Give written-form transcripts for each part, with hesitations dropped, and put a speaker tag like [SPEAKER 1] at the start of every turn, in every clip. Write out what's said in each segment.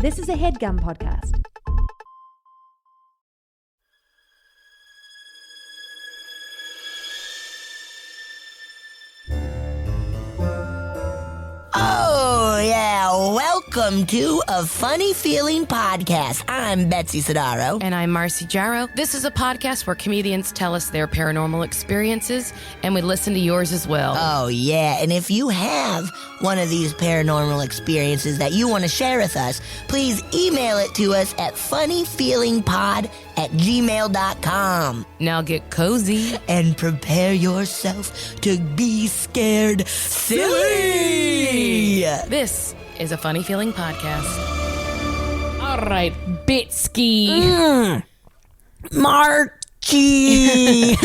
[SPEAKER 1] This is a HeadGum podcast.
[SPEAKER 2] Oh, yeah. Welcome to A Funny Feeling Podcast. I'm Betsy Sidaro.
[SPEAKER 3] And I'm Marcy Jarrow. This is a podcast where comedians tell us their paranormal experiences, and we listen to yours as well.
[SPEAKER 2] Oh, yeah. And if you have one of these paranormal experiences that you want to share with us, please email it to us at funnyfeelingpod@gmail.com.
[SPEAKER 3] Now get cozy.
[SPEAKER 2] And prepare yourself to be scared silly.
[SPEAKER 3] This is a Funny Feeling podcast. All right, Bitsky.
[SPEAKER 2] Marcy.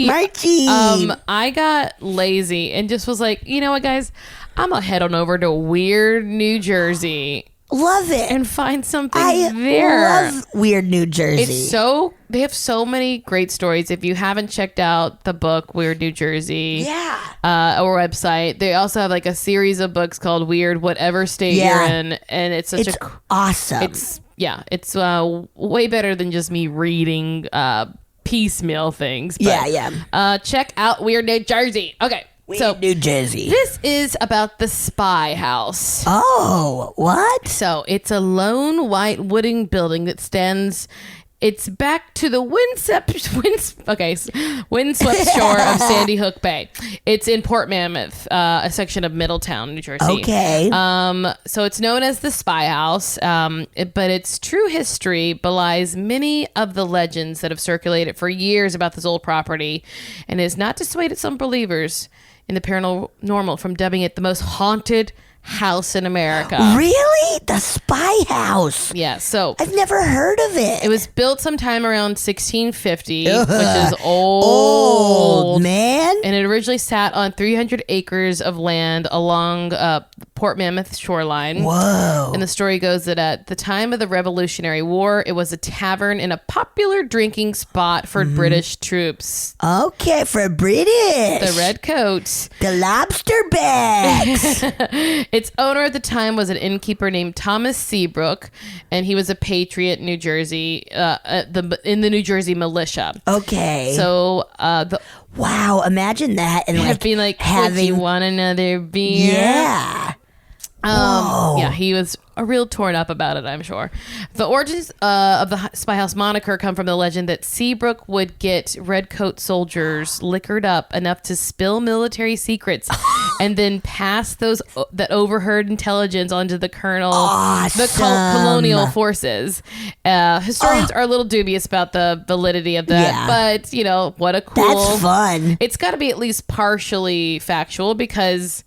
[SPEAKER 3] Marcy. I got lazy and just was like, you know what, guys? I'm going to head on over to Weird, New Jersey.
[SPEAKER 2] Love it.
[SPEAKER 3] And find something
[SPEAKER 2] there. I love Weird New Jersey.
[SPEAKER 3] They have so many great stories. If you haven't checked out the book Weird New Jersey, or website, they also have like a series of books called Weird Whatever State You're In, and it's
[SPEAKER 2] awesome.
[SPEAKER 3] It's way better than just me reading piecemeal things. But, check out Weird New Jersey. Okay.
[SPEAKER 2] Weird New Jersey.
[SPEAKER 3] This is about the Spy House.
[SPEAKER 2] Oh, what?
[SPEAKER 3] So it's a lone white wooden building that stands. It's back to the windswept shore of Sandy Hook Bay. It's in Port Mammoth, a section of Middletown, New Jersey.
[SPEAKER 2] Okay.
[SPEAKER 3] So it's known as the Spy House, but its true history belies many of the legends that have circulated for years about this old property, and has not dissuaded some believers in the paranormal from dubbing it the most haunted house in America.
[SPEAKER 2] Really? The Spy House?
[SPEAKER 3] Yeah, so
[SPEAKER 2] I've never heard of it.
[SPEAKER 3] It was built sometime around 1650, which is old,
[SPEAKER 2] man.
[SPEAKER 3] And it originally sat on 300 acres of land along Port Mammoth shoreline.
[SPEAKER 2] Whoa.
[SPEAKER 3] And the story goes that at the time of the Revolutionary War, it was a tavern and a popular drinking spot for British troops.
[SPEAKER 2] Okay, for British.
[SPEAKER 3] The redcoats.
[SPEAKER 2] The lobster backs.
[SPEAKER 3] Its owner at the time was an innkeeper named Thomas Seabrook, and he was a patriot in New Jersey, in the New Jersey militia.
[SPEAKER 2] Okay.
[SPEAKER 3] So,
[SPEAKER 2] wow, imagine that and
[SPEAKER 3] being like, having you want another beer?
[SPEAKER 2] Yeah.
[SPEAKER 3] Yeah, he was real torn up about it, I'm sure. The origins of the Spy House moniker come from the legend that Seabrook would get redcoat soldiers liquored up enough to spill military secrets and then pass that overheard intelligence onto the colonel, the colonial forces. Historians are a little dubious about the validity of that, but what a cool...
[SPEAKER 2] That's fun.
[SPEAKER 3] It's got to be at least partially factual because...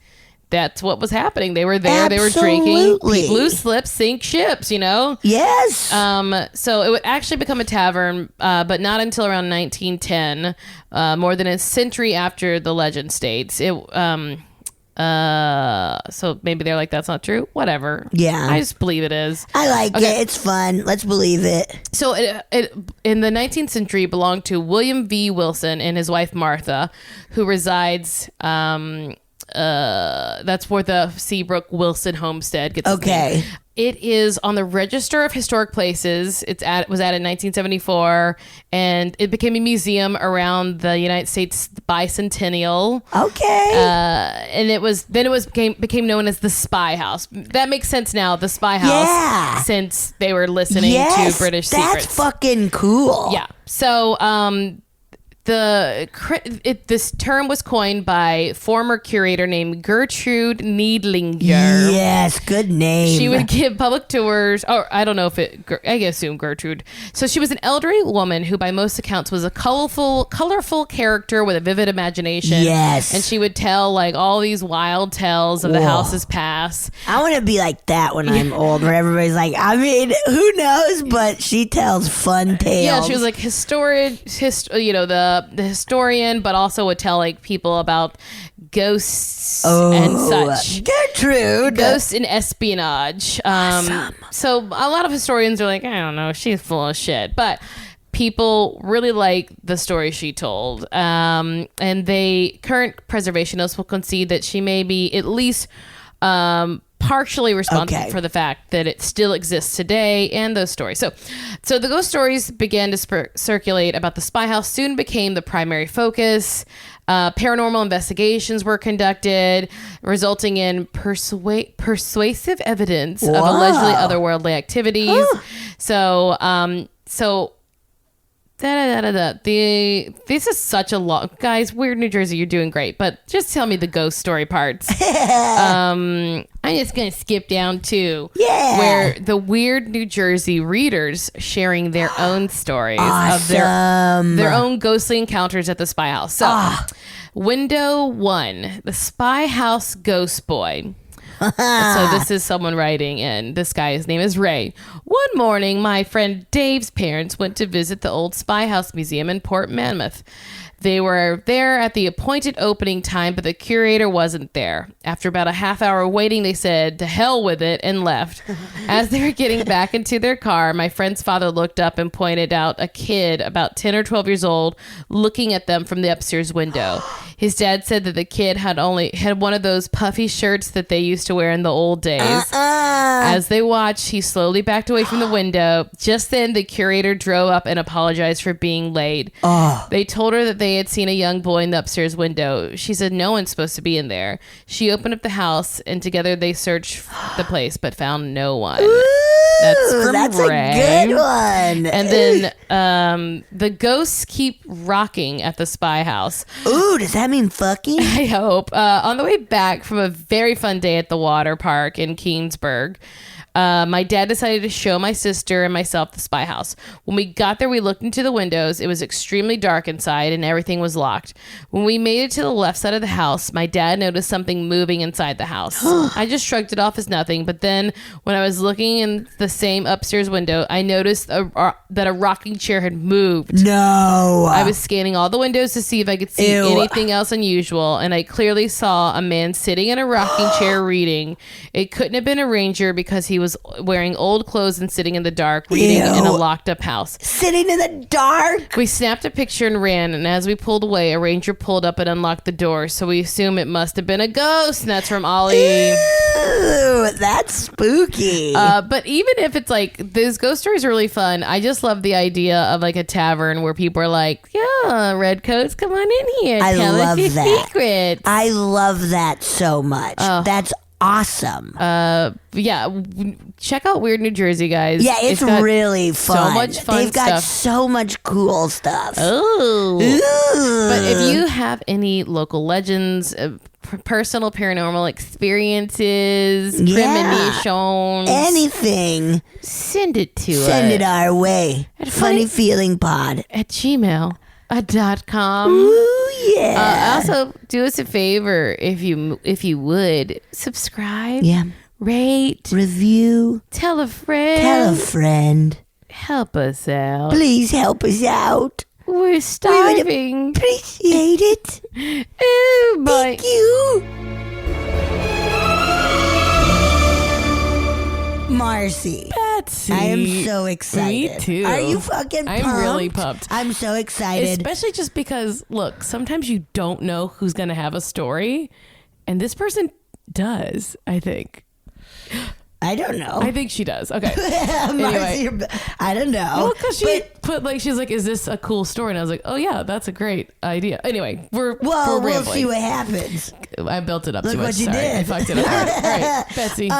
[SPEAKER 3] That's what was happening. They were there.
[SPEAKER 2] Absolutely.
[SPEAKER 3] They were drinking. Loose slips sink ships,
[SPEAKER 2] Yes.
[SPEAKER 3] So it would actually become a tavern, but not until around 1910, more than a century after the legend states. So maybe they're like, that's not true. Whatever.
[SPEAKER 2] Yeah.
[SPEAKER 3] I just believe it is.
[SPEAKER 2] I like it. It's fun. Let's believe it.
[SPEAKER 3] So it in the 19th century belonged to William V. Wilson and his wife Martha, who resides... that's where the Seabrook Wilson homestead gets its name. It is on the Register of Historic Places. It was added in 1974, and it became a museum around the United States bicentennial.
[SPEAKER 2] Okay.
[SPEAKER 3] And it became known as the Spy House. That makes sense now. The Spy House, since they were listening to British secrets.
[SPEAKER 2] That's fucking cool.
[SPEAKER 3] Yeah. So this term was coined by former curator named Gertrude Needlinger.
[SPEAKER 2] Yes, good name.
[SPEAKER 3] She would give public tours, or I don't know if I assume Gertrude. So she was an elderly woman who by most accounts was a colorful character with a vivid imagination.
[SPEAKER 2] Yes.
[SPEAKER 3] And she would tell like all these wild tales of the house's past.
[SPEAKER 2] I want to be like that when I'm old, where everybody's like, I mean, who knows, but she tells fun tales.
[SPEAKER 3] Yeah, she was like the historian, but also would tell like people about ghosts and such.
[SPEAKER 2] Gertrude.
[SPEAKER 3] Ghosts and espionage.
[SPEAKER 2] Awesome.
[SPEAKER 3] So a lot of historians are like, I don't know, she's full of shit. But people really like the story she told. And current preservationists will concede that she may be at least part partially responsible for the fact that it still exists today and those stories. So the ghost stories began to circulate about the spy house, soon became the primary focus. Paranormal investigations were conducted, resulting in persuasive evidence of allegedly otherworldly activities. This is such a long, guys. Weird New Jersey, you're doing great, but just tell me the ghost story parts. I'm just gonna skip down to where the Weird New Jersey readers sharing their own stories of their own ghostly encounters at the spy house. So, window 1, the spy house ghost boy. So this is someone writing in. This guy, his name is Ray. One morning, my friend Dave's parents went to visit the old Spy House Museum in Port Monmouth. They were there at the appointed opening time, but the curator wasn't there. After about a half hour waiting, they said, to hell with it, and left. As they were getting back into their car, my friend's father looked up and pointed out a kid about 10 or 12 years old looking at them from the upstairs window. His dad said that the kid had one of those puffy shirts that they used to wear in the old days. As they watched, he slowly backed away from the window. Just then, the curator drove up and apologized for being late. They told her that they had seen a young boy in the upstairs window. She said no one's supposed to be in there. She opened up the house, and together they searched the place, but found no one. That's Ray.
[SPEAKER 2] A good one.
[SPEAKER 3] And then the ghosts keep rocking at the spy house.
[SPEAKER 2] Ooh, does that mean fucking?
[SPEAKER 3] I hope. On the way back from a very fun day at the water park in Keansburg, my dad decided to show my sister and myself the spy house. When we got there, we looked into the windows. It was extremely dark inside and everything was locked. When we made it to the left side of the house, my dad noticed something moving inside the house. I just shrugged it off as nothing, but then when I was looking in the same upstairs window, I noticed that a rocking chair had moved.
[SPEAKER 2] No.
[SPEAKER 3] I was scanning all the windows to see if I could see anything else unusual, and I clearly saw a man sitting in a rocking chair reading. It couldn't have been a ranger because he was wearing old clothes and sitting in the dark reading in a locked up house.
[SPEAKER 2] Sitting in the dark?
[SPEAKER 3] We snapped a picture and ran, and as we pulled away, a ranger pulled up and unlocked the door, so we assume it must have been a ghost, and that's from Ollie.
[SPEAKER 2] Ooh, that's spooky.
[SPEAKER 3] But even if it's like, those ghost stories are really fun. I just love the idea of like a tavern where people are like, yeah, redcoats, come on in here. Tell us your secrets.
[SPEAKER 2] I love that so much. That's awesome.
[SPEAKER 3] Yeah, check out Weird New Jersey, guys.
[SPEAKER 2] Yeah, it's really fun.
[SPEAKER 3] So much fun.
[SPEAKER 2] They've got so much cool stuff.
[SPEAKER 3] Oh. But if you have any local legends, personal paranormal experiences, premonitions,
[SPEAKER 2] anything,
[SPEAKER 3] send it to us.
[SPEAKER 2] Send it our way. Funnyfeelingpod
[SPEAKER 3] at gmail.com.
[SPEAKER 2] Ooh, yeah.
[SPEAKER 3] Also, do us a favor if you would subscribe.
[SPEAKER 2] Yeah.
[SPEAKER 3] Rate.
[SPEAKER 2] Review.
[SPEAKER 3] Tell a friend.
[SPEAKER 2] Tell a friend.
[SPEAKER 3] Help us out.
[SPEAKER 2] Please help us out.
[SPEAKER 3] We're starving.
[SPEAKER 2] We would appreciate it.
[SPEAKER 3] Oh, bye.
[SPEAKER 2] Thank you. Marcy.
[SPEAKER 3] Betsy.
[SPEAKER 2] I am so excited.
[SPEAKER 3] Me too.
[SPEAKER 2] Are you fucking pumped?
[SPEAKER 3] I'm really pumped.
[SPEAKER 2] I'm so excited.
[SPEAKER 3] Especially just because, look, sometimes you don't know who's going to have a story. And this person does, I think.
[SPEAKER 2] I don't know.
[SPEAKER 3] I think she does. Okay.
[SPEAKER 2] Marcy,
[SPEAKER 3] anyway.
[SPEAKER 2] I don't know.
[SPEAKER 3] Well, because she put like, she's like, is this a cool story? And I was like, oh yeah, that's a great idea. Anyway, we'll
[SPEAKER 2] see what happens.
[SPEAKER 3] I built it up
[SPEAKER 2] Look
[SPEAKER 3] too much.
[SPEAKER 2] what you
[SPEAKER 3] Sorry.
[SPEAKER 2] did.
[SPEAKER 3] I fucked it up. All right, Betsy.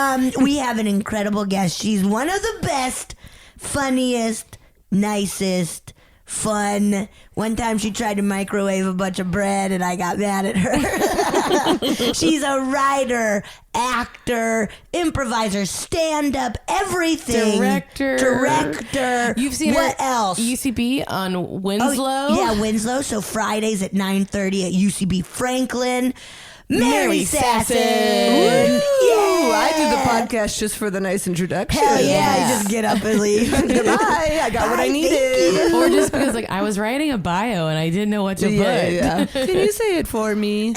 [SPEAKER 2] We have an incredible guest. She's one of the best, funniest, nicest, fun. One time she tried to microwave a bunch of bread and I got mad at her. She's a writer, actor, improviser, stand-up, everything. Director.
[SPEAKER 3] You've seen
[SPEAKER 2] what
[SPEAKER 3] her
[SPEAKER 2] else?
[SPEAKER 3] UCB on Winslow.
[SPEAKER 2] Oh, yeah, Winslow. So Fridays at 9:30 at UCB Franklin. Mary Sasson.
[SPEAKER 1] Yeah. I do the
[SPEAKER 2] Yeah.
[SPEAKER 1] podcast just for the nice introduction.
[SPEAKER 2] Hell yeah, I just get up and leave.
[SPEAKER 1] Goodbye. I got what I needed.
[SPEAKER 3] Or just because like I was writing a bio and I didn't know what to put.
[SPEAKER 1] Yeah. Can you say it for me?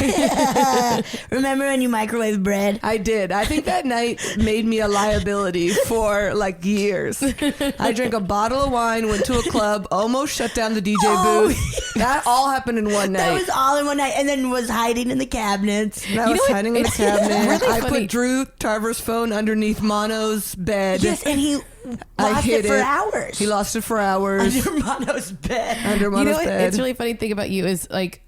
[SPEAKER 2] Remember when you microwave bread?
[SPEAKER 1] I did. I think that night made me a liability for like years. I drank a bottle of wine, went to a club, almost shut down the DJ booth. That all happened in one night.
[SPEAKER 2] That was all in one night, and then was hiding in the cabinets.
[SPEAKER 1] I was hiding in the cabinet.
[SPEAKER 3] Really
[SPEAKER 1] I
[SPEAKER 3] funny.
[SPEAKER 1] put Drew Tarver's phone underneath Mono's bed.
[SPEAKER 2] Yes, and he lost it for hours.
[SPEAKER 1] He lost it for hours.
[SPEAKER 2] Under Mono's bed.
[SPEAKER 1] Under
[SPEAKER 3] You
[SPEAKER 1] Mono's
[SPEAKER 3] know what?
[SPEAKER 1] bed.
[SPEAKER 3] It's really funny thing about you is like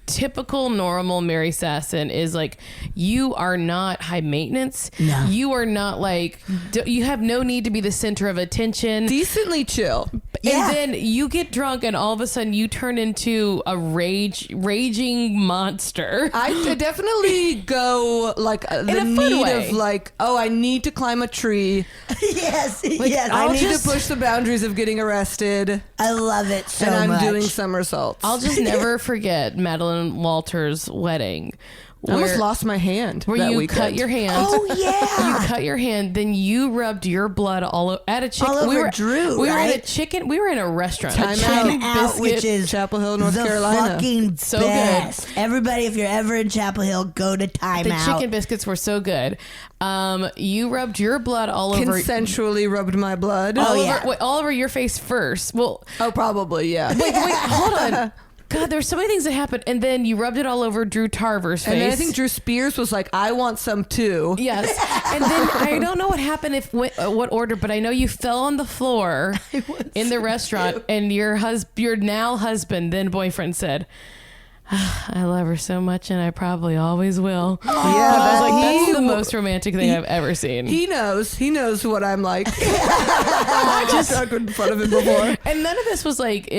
[SPEAKER 3] typical normal Mary Sasson is like you are not high maintenance.
[SPEAKER 2] No.
[SPEAKER 3] You are not like you have no need to be the center of attention.
[SPEAKER 1] Decently chill.
[SPEAKER 2] Yeah.
[SPEAKER 3] And then you get drunk and all of a sudden you turn into a raging monster.
[SPEAKER 1] I definitely go like the
[SPEAKER 3] a fun
[SPEAKER 1] need
[SPEAKER 3] way.
[SPEAKER 1] of like, oh, I need to climb a tree.
[SPEAKER 2] Yes,
[SPEAKER 3] Like,
[SPEAKER 2] yes.
[SPEAKER 1] I
[SPEAKER 3] I'll
[SPEAKER 1] need
[SPEAKER 3] just-
[SPEAKER 1] to push the boundaries of getting arrested.
[SPEAKER 2] I love it so
[SPEAKER 1] and I'm
[SPEAKER 2] much.
[SPEAKER 1] doing somersaults.
[SPEAKER 3] I'll just never forget Madeline Walters' wedding.
[SPEAKER 1] I almost lost my hand
[SPEAKER 3] where
[SPEAKER 1] that
[SPEAKER 3] you
[SPEAKER 1] weekend.
[SPEAKER 3] cut your hand.
[SPEAKER 2] Oh, yeah.
[SPEAKER 3] You cut your hand, then you rubbed your blood at a chicken.
[SPEAKER 2] All over
[SPEAKER 3] we were,
[SPEAKER 2] Drew,
[SPEAKER 3] We were in a
[SPEAKER 2] right?
[SPEAKER 3] chicken. We were in a restaurant.
[SPEAKER 1] Time
[SPEAKER 3] a
[SPEAKER 1] out.
[SPEAKER 3] chicken
[SPEAKER 2] Out,
[SPEAKER 3] biscuit.
[SPEAKER 2] which is
[SPEAKER 1] Chapel Hill, North
[SPEAKER 2] the
[SPEAKER 1] Carolina.
[SPEAKER 2] fucking
[SPEAKER 3] So
[SPEAKER 2] best. Everybody, if you're ever in Chapel Hill, go to Time
[SPEAKER 3] the
[SPEAKER 2] Out.
[SPEAKER 3] chicken biscuits were so good. You rubbed your blood all over.
[SPEAKER 1] Consensually rubbed my blood.
[SPEAKER 2] Oh,
[SPEAKER 3] all
[SPEAKER 2] yeah.
[SPEAKER 3] over, wait, all over your face first. Well,
[SPEAKER 1] Oh, probably, yeah.
[SPEAKER 3] wait, hold on. God, there's so many things that happened, and then you rubbed it all over Drew Tarver's face.
[SPEAKER 1] And then I think Drew Spears was like, I want some too.
[SPEAKER 3] Yes, and then I don't know what happened what order, but I know you fell on the floor in the restaurant, and your now husband, then boyfriend, said, "I love her so much, and I probably always will."
[SPEAKER 1] Yeah,
[SPEAKER 3] I was like,
[SPEAKER 1] he-
[SPEAKER 3] that's the most romantic thing I've ever seen.
[SPEAKER 1] He knows what I'm like. I just drunk in front of him before.
[SPEAKER 3] And none of this was like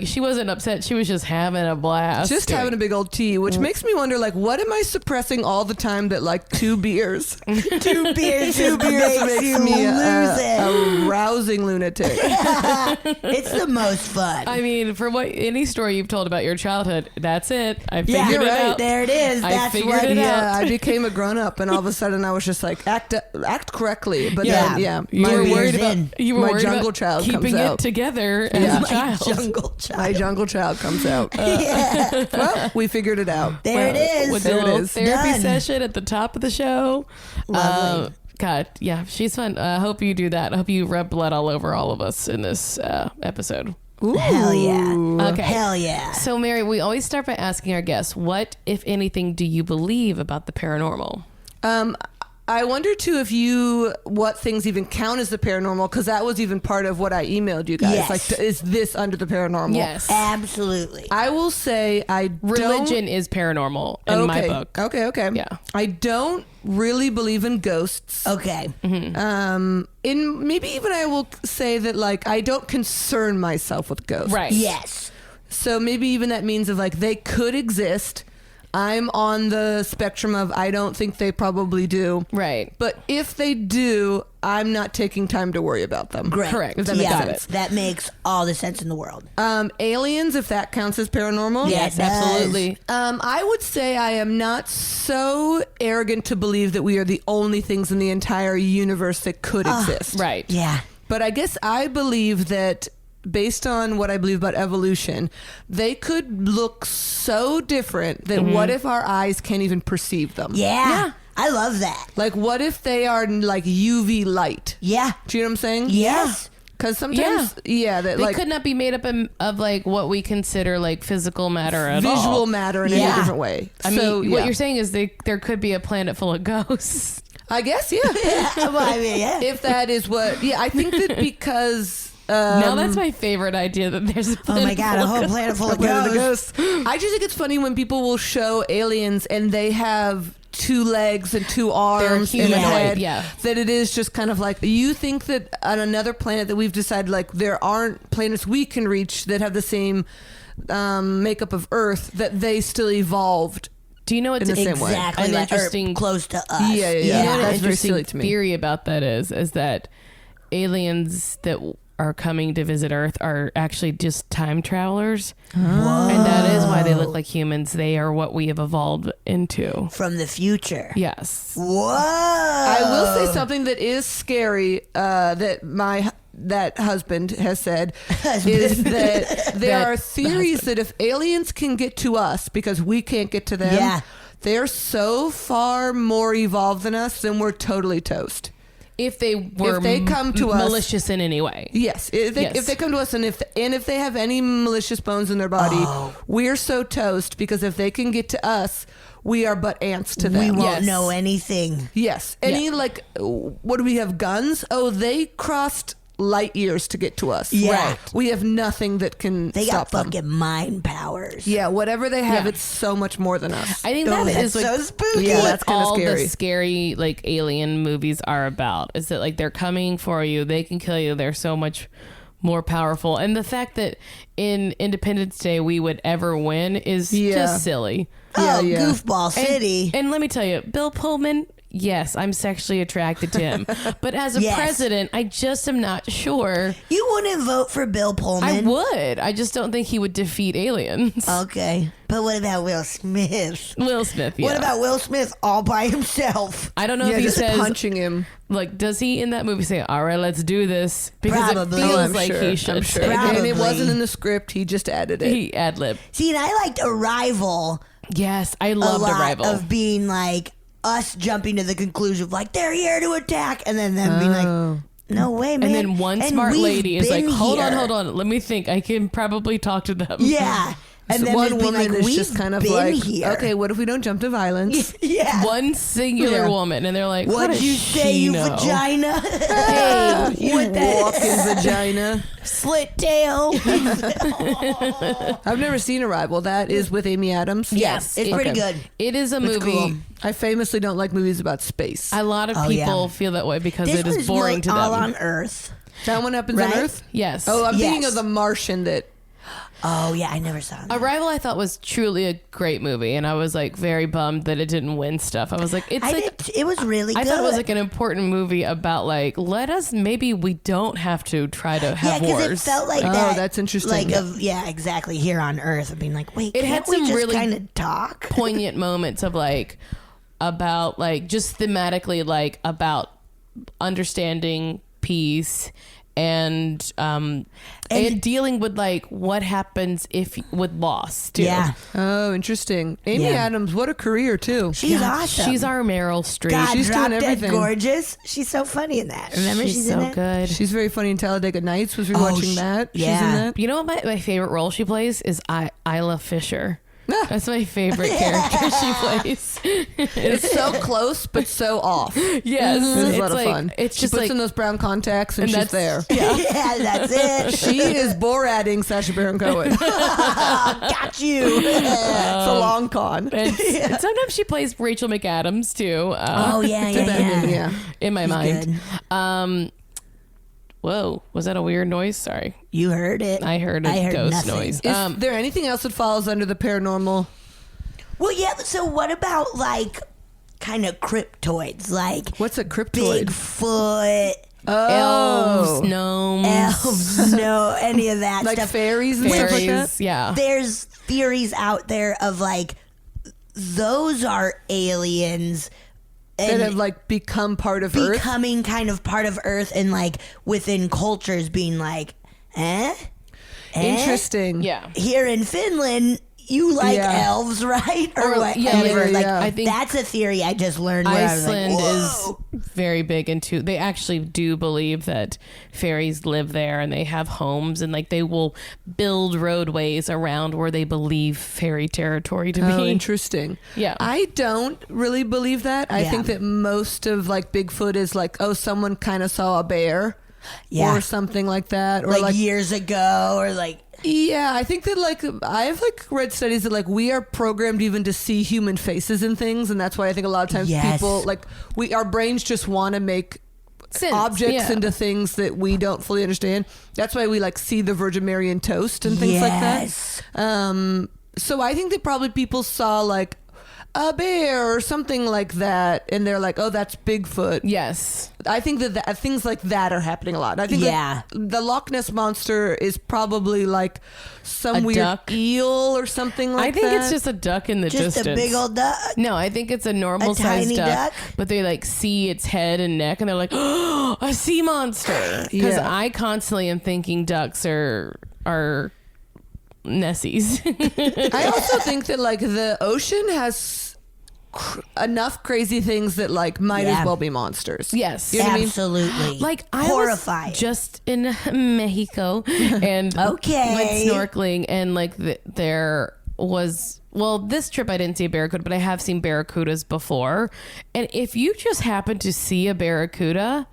[SPEAKER 3] she wasn't upset. She was just having a blast.
[SPEAKER 1] Just having a big old tea, which makes me wonder, like, what am I suppressing all the time that, like, 2 beers?
[SPEAKER 2] 2 beers,
[SPEAKER 1] Two beers makes
[SPEAKER 2] you
[SPEAKER 1] me
[SPEAKER 2] lose it.
[SPEAKER 1] a rousing lunatic.
[SPEAKER 2] It's the most fun.
[SPEAKER 3] I mean, for any story you've told about your childhood, that's it. I figured
[SPEAKER 2] yeah,
[SPEAKER 3] it
[SPEAKER 1] you're right.
[SPEAKER 3] out.
[SPEAKER 2] There it is.
[SPEAKER 3] I
[SPEAKER 2] That's
[SPEAKER 3] figured
[SPEAKER 2] what.
[SPEAKER 3] it out.
[SPEAKER 1] Yeah, I became a grown up, and all of a sudden I was just like, act correctly. But
[SPEAKER 2] Yeah.
[SPEAKER 1] then, yeah,
[SPEAKER 3] You
[SPEAKER 2] My
[SPEAKER 3] were
[SPEAKER 2] beer's
[SPEAKER 3] worried about
[SPEAKER 2] in.
[SPEAKER 3] you were
[SPEAKER 1] My
[SPEAKER 3] worried
[SPEAKER 1] jungle
[SPEAKER 3] about
[SPEAKER 1] child
[SPEAKER 3] keeping
[SPEAKER 1] comes
[SPEAKER 3] it
[SPEAKER 1] out.
[SPEAKER 3] together
[SPEAKER 1] Yeah.
[SPEAKER 3] as a
[SPEAKER 2] My
[SPEAKER 3] child.
[SPEAKER 2] jungle child.
[SPEAKER 1] my jungle child comes out.
[SPEAKER 2] Yeah.
[SPEAKER 1] Well, we figured it out.
[SPEAKER 2] There it is.
[SPEAKER 3] With
[SPEAKER 1] There
[SPEAKER 3] a
[SPEAKER 1] it
[SPEAKER 3] little
[SPEAKER 1] is.
[SPEAKER 3] therapy
[SPEAKER 2] Done.
[SPEAKER 3] session at the top of the show.
[SPEAKER 2] Lovely.
[SPEAKER 3] God, yeah, she's fun. I hope you do that. I hope you rub blood all over all of us in this episode.
[SPEAKER 1] Ooh.
[SPEAKER 2] Hell yeah.
[SPEAKER 3] Okay.
[SPEAKER 2] Hell yeah.
[SPEAKER 3] So, Mary, we always start by asking our guests, what, if anything, do you believe about the paranormal?
[SPEAKER 1] I wonder too what things even count as the paranormal, because that was even part of what I emailed you guys.
[SPEAKER 2] Yes.
[SPEAKER 1] Like, is this under the paranormal?
[SPEAKER 3] Yes.
[SPEAKER 2] Absolutely.
[SPEAKER 1] I will say
[SPEAKER 3] Religion is paranormal in my book.
[SPEAKER 1] Okay.
[SPEAKER 3] Yeah.
[SPEAKER 1] I don't really believe in ghosts.
[SPEAKER 2] Okay.
[SPEAKER 1] In maybe even I will say that, like, I don't concern myself with ghosts.
[SPEAKER 3] Right.
[SPEAKER 2] Yes.
[SPEAKER 1] So maybe even that means of like they could exist. I'm on the spectrum of I don't think they probably do.
[SPEAKER 3] Right.
[SPEAKER 1] But if they do, I'm not taking time to worry about them.
[SPEAKER 2] Great.
[SPEAKER 3] Correct.
[SPEAKER 1] If that makes
[SPEAKER 2] Yeah,
[SPEAKER 1] sense.
[SPEAKER 2] that makes all the sense in the world.
[SPEAKER 1] Aliens, if that counts as paranormal.
[SPEAKER 2] Yeah,
[SPEAKER 3] Yes,
[SPEAKER 2] it does.
[SPEAKER 3] absolutely.
[SPEAKER 1] I would say I am not so arrogant to believe that we are the only things in the entire universe that could exist.
[SPEAKER 3] Right.
[SPEAKER 2] Yeah.
[SPEAKER 1] But I guess I believe that based on what I believe about evolution, they could look so different that what if our eyes can't even perceive them?
[SPEAKER 2] Yeah. I love that.
[SPEAKER 1] Like, what if they are like UV light?
[SPEAKER 2] Yeah.
[SPEAKER 1] Do you know what I'm saying?
[SPEAKER 2] Yes.
[SPEAKER 1] Because sometimes, that
[SPEAKER 3] They
[SPEAKER 1] like
[SPEAKER 3] could not be made up of like what we consider like physical matter at all.
[SPEAKER 1] visual matter in
[SPEAKER 2] Yeah.
[SPEAKER 1] a different way.
[SPEAKER 3] I mean,
[SPEAKER 1] So,
[SPEAKER 3] what you're saying is there could be a planet full of ghosts.
[SPEAKER 1] I guess, yeah.
[SPEAKER 2] Well, I mean, yeah.
[SPEAKER 1] If that is what, I think that because.
[SPEAKER 3] Now that's my favorite idea that there's a
[SPEAKER 2] Oh
[SPEAKER 3] planet
[SPEAKER 2] my God,
[SPEAKER 3] full
[SPEAKER 2] a
[SPEAKER 3] of
[SPEAKER 2] whole
[SPEAKER 3] ghosts.
[SPEAKER 2] planet full of
[SPEAKER 1] Planet of the
[SPEAKER 2] ghosts.
[SPEAKER 1] Ghosts. I just think it's funny when people will show aliens and they have 2 legs and 2 arms and a
[SPEAKER 3] humanoid,
[SPEAKER 1] head.
[SPEAKER 3] yeah.
[SPEAKER 1] That it is just kind of like, you think that on another planet that we've decided like there aren't planets we can reach that have the same makeup of Earth, that they still evolved.
[SPEAKER 3] Do you know what's
[SPEAKER 1] In the same way.
[SPEAKER 2] Exactly.
[SPEAKER 3] an
[SPEAKER 2] Like, or
[SPEAKER 3] interesting
[SPEAKER 2] close to us.
[SPEAKER 1] Yeah.
[SPEAKER 3] You know what an
[SPEAKER 1] That's very
[SPEAKER 3] interesting
[SPEAKER 1] silly to me.
[SPEAKER 3] theory about that is that aliens that are coming to visit Earth are actually just time travelers.
[SPEAKER 2] Whoa.
[SPEAKER 3] And that is why they look like humans. They are what we have evolved into.
[SPEAKER 2] From the future.
[SPEAKER 3] Yes.
[SPEAKER 2] Whoa.
[SPEAKER 1] I will say something that is scary that husband has said is that there are theories that if aliens can get to us because we can't get to them,
[SPEAKER 2] Yeah.
[SPEAKER 1] they're so far more evolved than us, then we're totally toast.
[SPEAKER 3] if they come to us malicious in any way.
[SPEAKER 1] Yes, if they come to us and if they have any malicious bones in their body, we're so toast, because if they can get to us, we are but ants to them.
[SPEAKER 2] We won't know anything.
[SPEAKER 1] Yes. Like, what do we have? Guns? Oh, they crossed light years to get to us.
[SPEAKER 2] Yeah.
[SPEAKER 1] Right. We have nothing that can
[SPEAKER 2] They
[SPEAKER 1] stop
[SPEAKER 2] got
[SPEAKER 1] them.
[SPEAKER 2] fucking mind powers.
[SPEAKER 1] Yeah, whatever they have, it's so much more than us.
[SPEAKER 3] I think that is like,
[SPEAKER 2] so spooky.
[SPEAKER 1] Yeah, that's kind of
[SPEAKER 3] all
[SPEAKER 1] scary.
[SPEAKER 3] the scary like alien movies are about. Is that like they're coming for you, they can kill you, they're so much more powerful. And the fact that in Independence Day we would ever win is just silly.
[SPEAKER 2] Goofball City.
[SPEAKER 3] And let me tell you, Bill Pullman, yes, I'm sexually attracted to him. But as a president, I just am not sure.
[SPEAKER 2] You wouldn't vote for Bill Pullman?
[SPEAKER 3] I would. I just don't think he would defeat aliens.
[SPEAKER 2] Okay. But what about Will Smith?
[SPEAKER 3] Will Smith, yeah.
[SPEAKER 2] What about Will Smith all by himself?
[SPEAKER 3] I don't know if he
[SPEAKER 1] just
[SPEAKER 3] says...
[SPEAKER 1] punching him.
[SPEAKER 3] Like, does he in that movie say, all right, let's do this? Because
[SPEAKER 2] Probably.
[SPEAKER 3] it feels
[SPEAKER 1] I'm
[SPEAKER 3] like
[SPEAKER 1] sure.
[SPEAKER 3] he should.
[SPEAKER 1] I'm sure.
[SPEAKER 2] Probably.
[SPEAKER 1] And it wasn't in the script. He just added it.
[SPEAKER 3] He ad-lib.
[SPEAKER 2] See, and I liked Arrival
[SPEAKER 3] Yes, I
[SPEAKER 2] a
[SPEAKER 3] loved
[SPEAKER 2] lot
[SPEAKER 3] Arrival.
[SPEAKER 2] of being like us jumping to the conclusion of like they're here to attack, and then them being like, no way, man.
[SPEAKER 3] And then one
[SPEAKER 2] And
[SPEAKER 3] smart
[SPEAKER 2] we've
[SPEAKER 3] lady is like,
[SPEAKER 2] been
[SPEAKER 3] hold
[SPEAKER 2] here.
[SPEAKER 3] on. Let me think. I can probably talk to them.
[SPEAKER 2] Yeah. And
[SPEAKER 1] So
[SPEAKER 2] then
[SPEAKER 1] one
[SPEAKER 2] just being
[SPEAKER 1] woman
[SPEAKER 2] like,
[SPEAKER 1] is
[SPEAKER 2] we've
[SPEAKER 1] just kind of
[SPEAKER 2] been
[SPEAKER 1] like,
[SPEAKER 2] here.
[SPEAKER 1] okay, what if we don't jump to violence?
[SPEAKER 2] Yeah.
[SPEAKER 3] One singular
[SPEAKER 1] Yeah.
[SPEAKER 3] woman. And they're like, what
[SPEAKER 2] What'd
[SPEAKER 3] does
[SPEAKER 2] you say,
[SPEAKER 3] she
[SPEAKER 2] you
[SPEAKER 3] know?
[SPEAKER 2] vagina?
[SPEAKER 3] Hey,
[SPEAKER 1] You
[SPEAKER 2] With that
[SPEAKER 1] walking vagina.
[SPEAKER 2] slit tail.
[SPEAKER 1] I've never seen Arrival. That is with Amy Adams.
[SPEAKER 3] Yes.
[SPEAKER 2] It's pretty good.
[SPEAKER 3] It is a
[SPEAKER 2] It's
[SPEAKER 3] movie.
[SPEAKER 2] cool.
[SPEAKER 1] I famously don't like movies about space.
[SPEAKER 3] A lot of
[SPEAKER 2] Oh,
[SPEAKER 3] people
[SPEAKER 2] yeah.
[SPEAKER 3] feel that way because
[SPEAKER 2] This
[SPEAKER 3] it is
[SPEAKER 2] was
[SPEAKER 3] boring to them.
[SPEAKER 2] all on Earth.
[SPEAKER 1] That one happens
[SPEAKER 2] Right?
[SPEAKER 1] on Earth?
[SPEAKER 3] Yes.
[SPEAKER 1] Oh, I'm thinking
[SPEAKER 2] Yes.
[SPEAKER 1] of The Martian that...
[SPEAKER 2] Oh yeah, I never saw that.
[SPEAKER 3] Arrival I thought was truly a great movie, and I was like very bummed that it didn't win stuff. I was like, it's
[SPEAKER 2] It was really
[SPEAKER 3] I
[SPEAKER 2] good.
[SPEAKER 3] thought it was like an important movie about like, maybe we don't have to try to have
[SPEAKER 2] because
[SPEAKER 3] wars.
[SPEAKER 2] it felt like
[SPEAKER 1] Oh,
[SPEAKER 2] that.
[SPEAKER 1] that's interesting.
[SPEAKER 2] Like,
[SPEAKER 1] Yeah.
[SPEAKER 2] exactly. Here on Earth, of being like, wait,
[SPEAKER 3] It
[SPEAKER 2] can't
[SPEAKER 3] had
[SPEAKER 2] we
[SPEAKER 3] some
[SPEAKER 2] just
[SPEAKER 3] really
[SPEAKER 2] kind of talk?
[SPEAKER 3] poignant moments of like about like just thematically like about understanding peace and dealing with like what happens with loss too.
[SPEAKER 2] Yeah,
[SPEAKER 1] Oh, interesting. Amy
[SPEAKER 2] Yeah.
[SPEAKER 1] Adams, what a career, too.
[SPEAKER 2] she's awesome.
[SPEAKER 3] She's our Meryl Streep.
[SPEAKER 2] God,
[SPEAKER 1] she's
[SPEAKER 2] Drop
[SPEAKER 1] doing
[SPEAKER 2] Dead
[SPEAKER 1] everything.
[SPEAKER 2] Gorgeous. She's so funny in that. Remember, she's in
[SPEAKER 3] so
[SPEAKER 2] it?
[SPEAKER 3] good.
[SPEAKER 1] She's very funny in Talladega Nights. Was rewatching that. She's in
[SPEAKER 2] yeah.
[SPEAKER 1] that.
[SPEAKER 3] You know what my favorite role she plays is Isla Fisher. That's my favorite character she plays.
[SPEAKER 1] It's so close, but so off.
[SPEAKER 3] Yes,
[SPEAKER 1] It's a
[SPEAKER 3] it's
[SPEAKER 1] lot of
[SPEAKER 3] like,
[SPEAKER 1] fun.
[SPEAKER 3] It's
[SPEAKER 1] She
[SPEAKER 3] just
[SPEAKER 1] puts
[SPEAKER 3] like
[SPEAKER 1] in those brown contacts and she's there.
[SPEAKER 3] Yeah.
[SPEAKER 2] Yeah, that's it.
[SPEAKER 1] She is Borating Sacha Baron Cohen.
[SPEAKER 2] Got you.
[SPEAKER 1] It's a long con.
[SPEAKER 3] And sometimes she plays Rachel McAdams too.
[SPEAKER 2] Oh yeah, yeah.
[SPEAKER 1] Yeah.
[SPEAKER 3] in my
[SPEAKER 2] She's
[SPEAKER 3] mind.
[SPEAKER 2] good.
[SPEAKER 3] Whoa, was that a weird noise? Sorry,
[SPEAKER 2] You heard it.
[SPEAKER 3] I heard a
[SPEAKER 2] I heard
[SPEAKER 3] ghost
[SPEAKER 2] nothing.
[SPEAKER 3] noise.
[SPEAKER 1] Is there anything else that falls under the paranormal?
[SPEAKER 2] Well, yeah. So what about like kind of cryptoids, like
[SPEAKER 1] What's a cryptoid?
[SPEAKER 2] Bigfoot,
[SPEAKER 3] Elves, gnomes,
[SPEAKER 2] elves, no, any of that
[SPEAKER 1] Like
[SPEAKER 2] stuff?
[SPEAKER 1] fairies and stuff like that?
[SPEAKER 3] fairies. Yeah,
[SPEAKER 2] There's theories out there of like those are aliens
[SPEAKER 1] That have like become part of Earth?
[SPEAKER 2] becoming kind of part of Earth, and like within cultures being like,
[SPEAKER 1] Interesting.
[SPEAKER 3] yeah.
[SPEAKER 2] Here in Finland, you like
[SPEAKER 1] Yeah.
[SPEAKER 2] elves, right? Or
[SPEAKER 3] Or,
[SPEAKER 2] whatever.
[SPEAKER 1] yeah,
[SPEAKER 2] like
[SPEAKER 1] yeah.
[SPEAKER 3] I think
[SPEAKER 2] that's a theory I just learned. Where
[SPEAKER 3] Iceland
[SPEAKER 2] I was like,
[SPEAKER 3] is
[SPEAKER 2] whoa.
[SPEAKER 3] very big into. They actually do believe that fairies live there and they have homes and like they will build roadways around where they believe fairy territory to
[SPEAKER 1] Oh,
[SPEAKER 3] be.
[SPEAKER 1] interesting.
[SPEAKER 3] Yeah.
[SPEAKER 1] I don't really believe that. I
[SPEAKER 2] Yeah.
[SPEAKER 1] think that most of like Bigfoot is like, oh, someone kind of saw a bear.
[SPEAKER 2] Yeah.
[SPEAKER 1] Or something like that. Or
[SPEAKER 2] like years ago, or like
[SPEAKER 1] yeah, I think that like I've like read studies that like we are programmed even to see human faces in things, and that's why I think a lot of times
[SPEAKER 2] Yes.
[SPEAKER 1] people like our brains just want to make
[SPEAKER 3] Sense,
[SPEAKER 1] objects
[SPEAKER 3] yeah.
[SPEAKER 1] into things that we don't fully understand. That's why we like see the Virgin Mary in toast and things
[SPEAKER 2] Yes.
[SPEAKER 1] like that. So I think that probably people saw like a bear or something like that, and they're like, oh, that's Bigfoot.
[SPEAKER 3] Yes.
[SPEAKER 1] I think that things like that are happening a lot. I think
[SPEAKER 2] Yeah.
[SPEAKER 1] that the Loch Ness Monster is probably like some
[SPEAKER 3] A
[SPEAKER 1] weird
[SPEAKER 3] duck?
[SPEAKER 1] eel or something like
[SPEAKER 3] I think
[SPEAKER 1] that.
[SPEAKER 3] it's just a duck in the
[SPEAKER 2] just
[SPEAKER 3] distance.
[SPEAKER 2] a big old duck.
[SPEAKER 3] No, I think it's a normal
[SPEAKER 2] A
[SPEAKER 3] sized
[SPEAKER 2] tiny
[SPEAKER 3] duck,
[SPEAKER 2] duck?
[SPEAKER 3] but they like see its head and neck and they're like, oh, a sea monster. Because
[SPEAKER 1] Yeah.
[SPEAKER 3] I constantly am thinking ducks are Nessies.
[SPEAKER 1] I also think that like the ocean has enough crazy things that like might as well be monsters.
[SPEAKER 3] Yes.
[SPEAKER 1] You know what I mean?
[SPEAKER 2] Absolutely.
[SPEAKER 3] Like I
[SPEAKER 2] horrifying.
[SPEAKER 3] was just in Mexico and went snorkeling, and like there was, well, this trip I didn't see a barracuda, but I have seen barracudas before. And if you just happen to see a barracuda,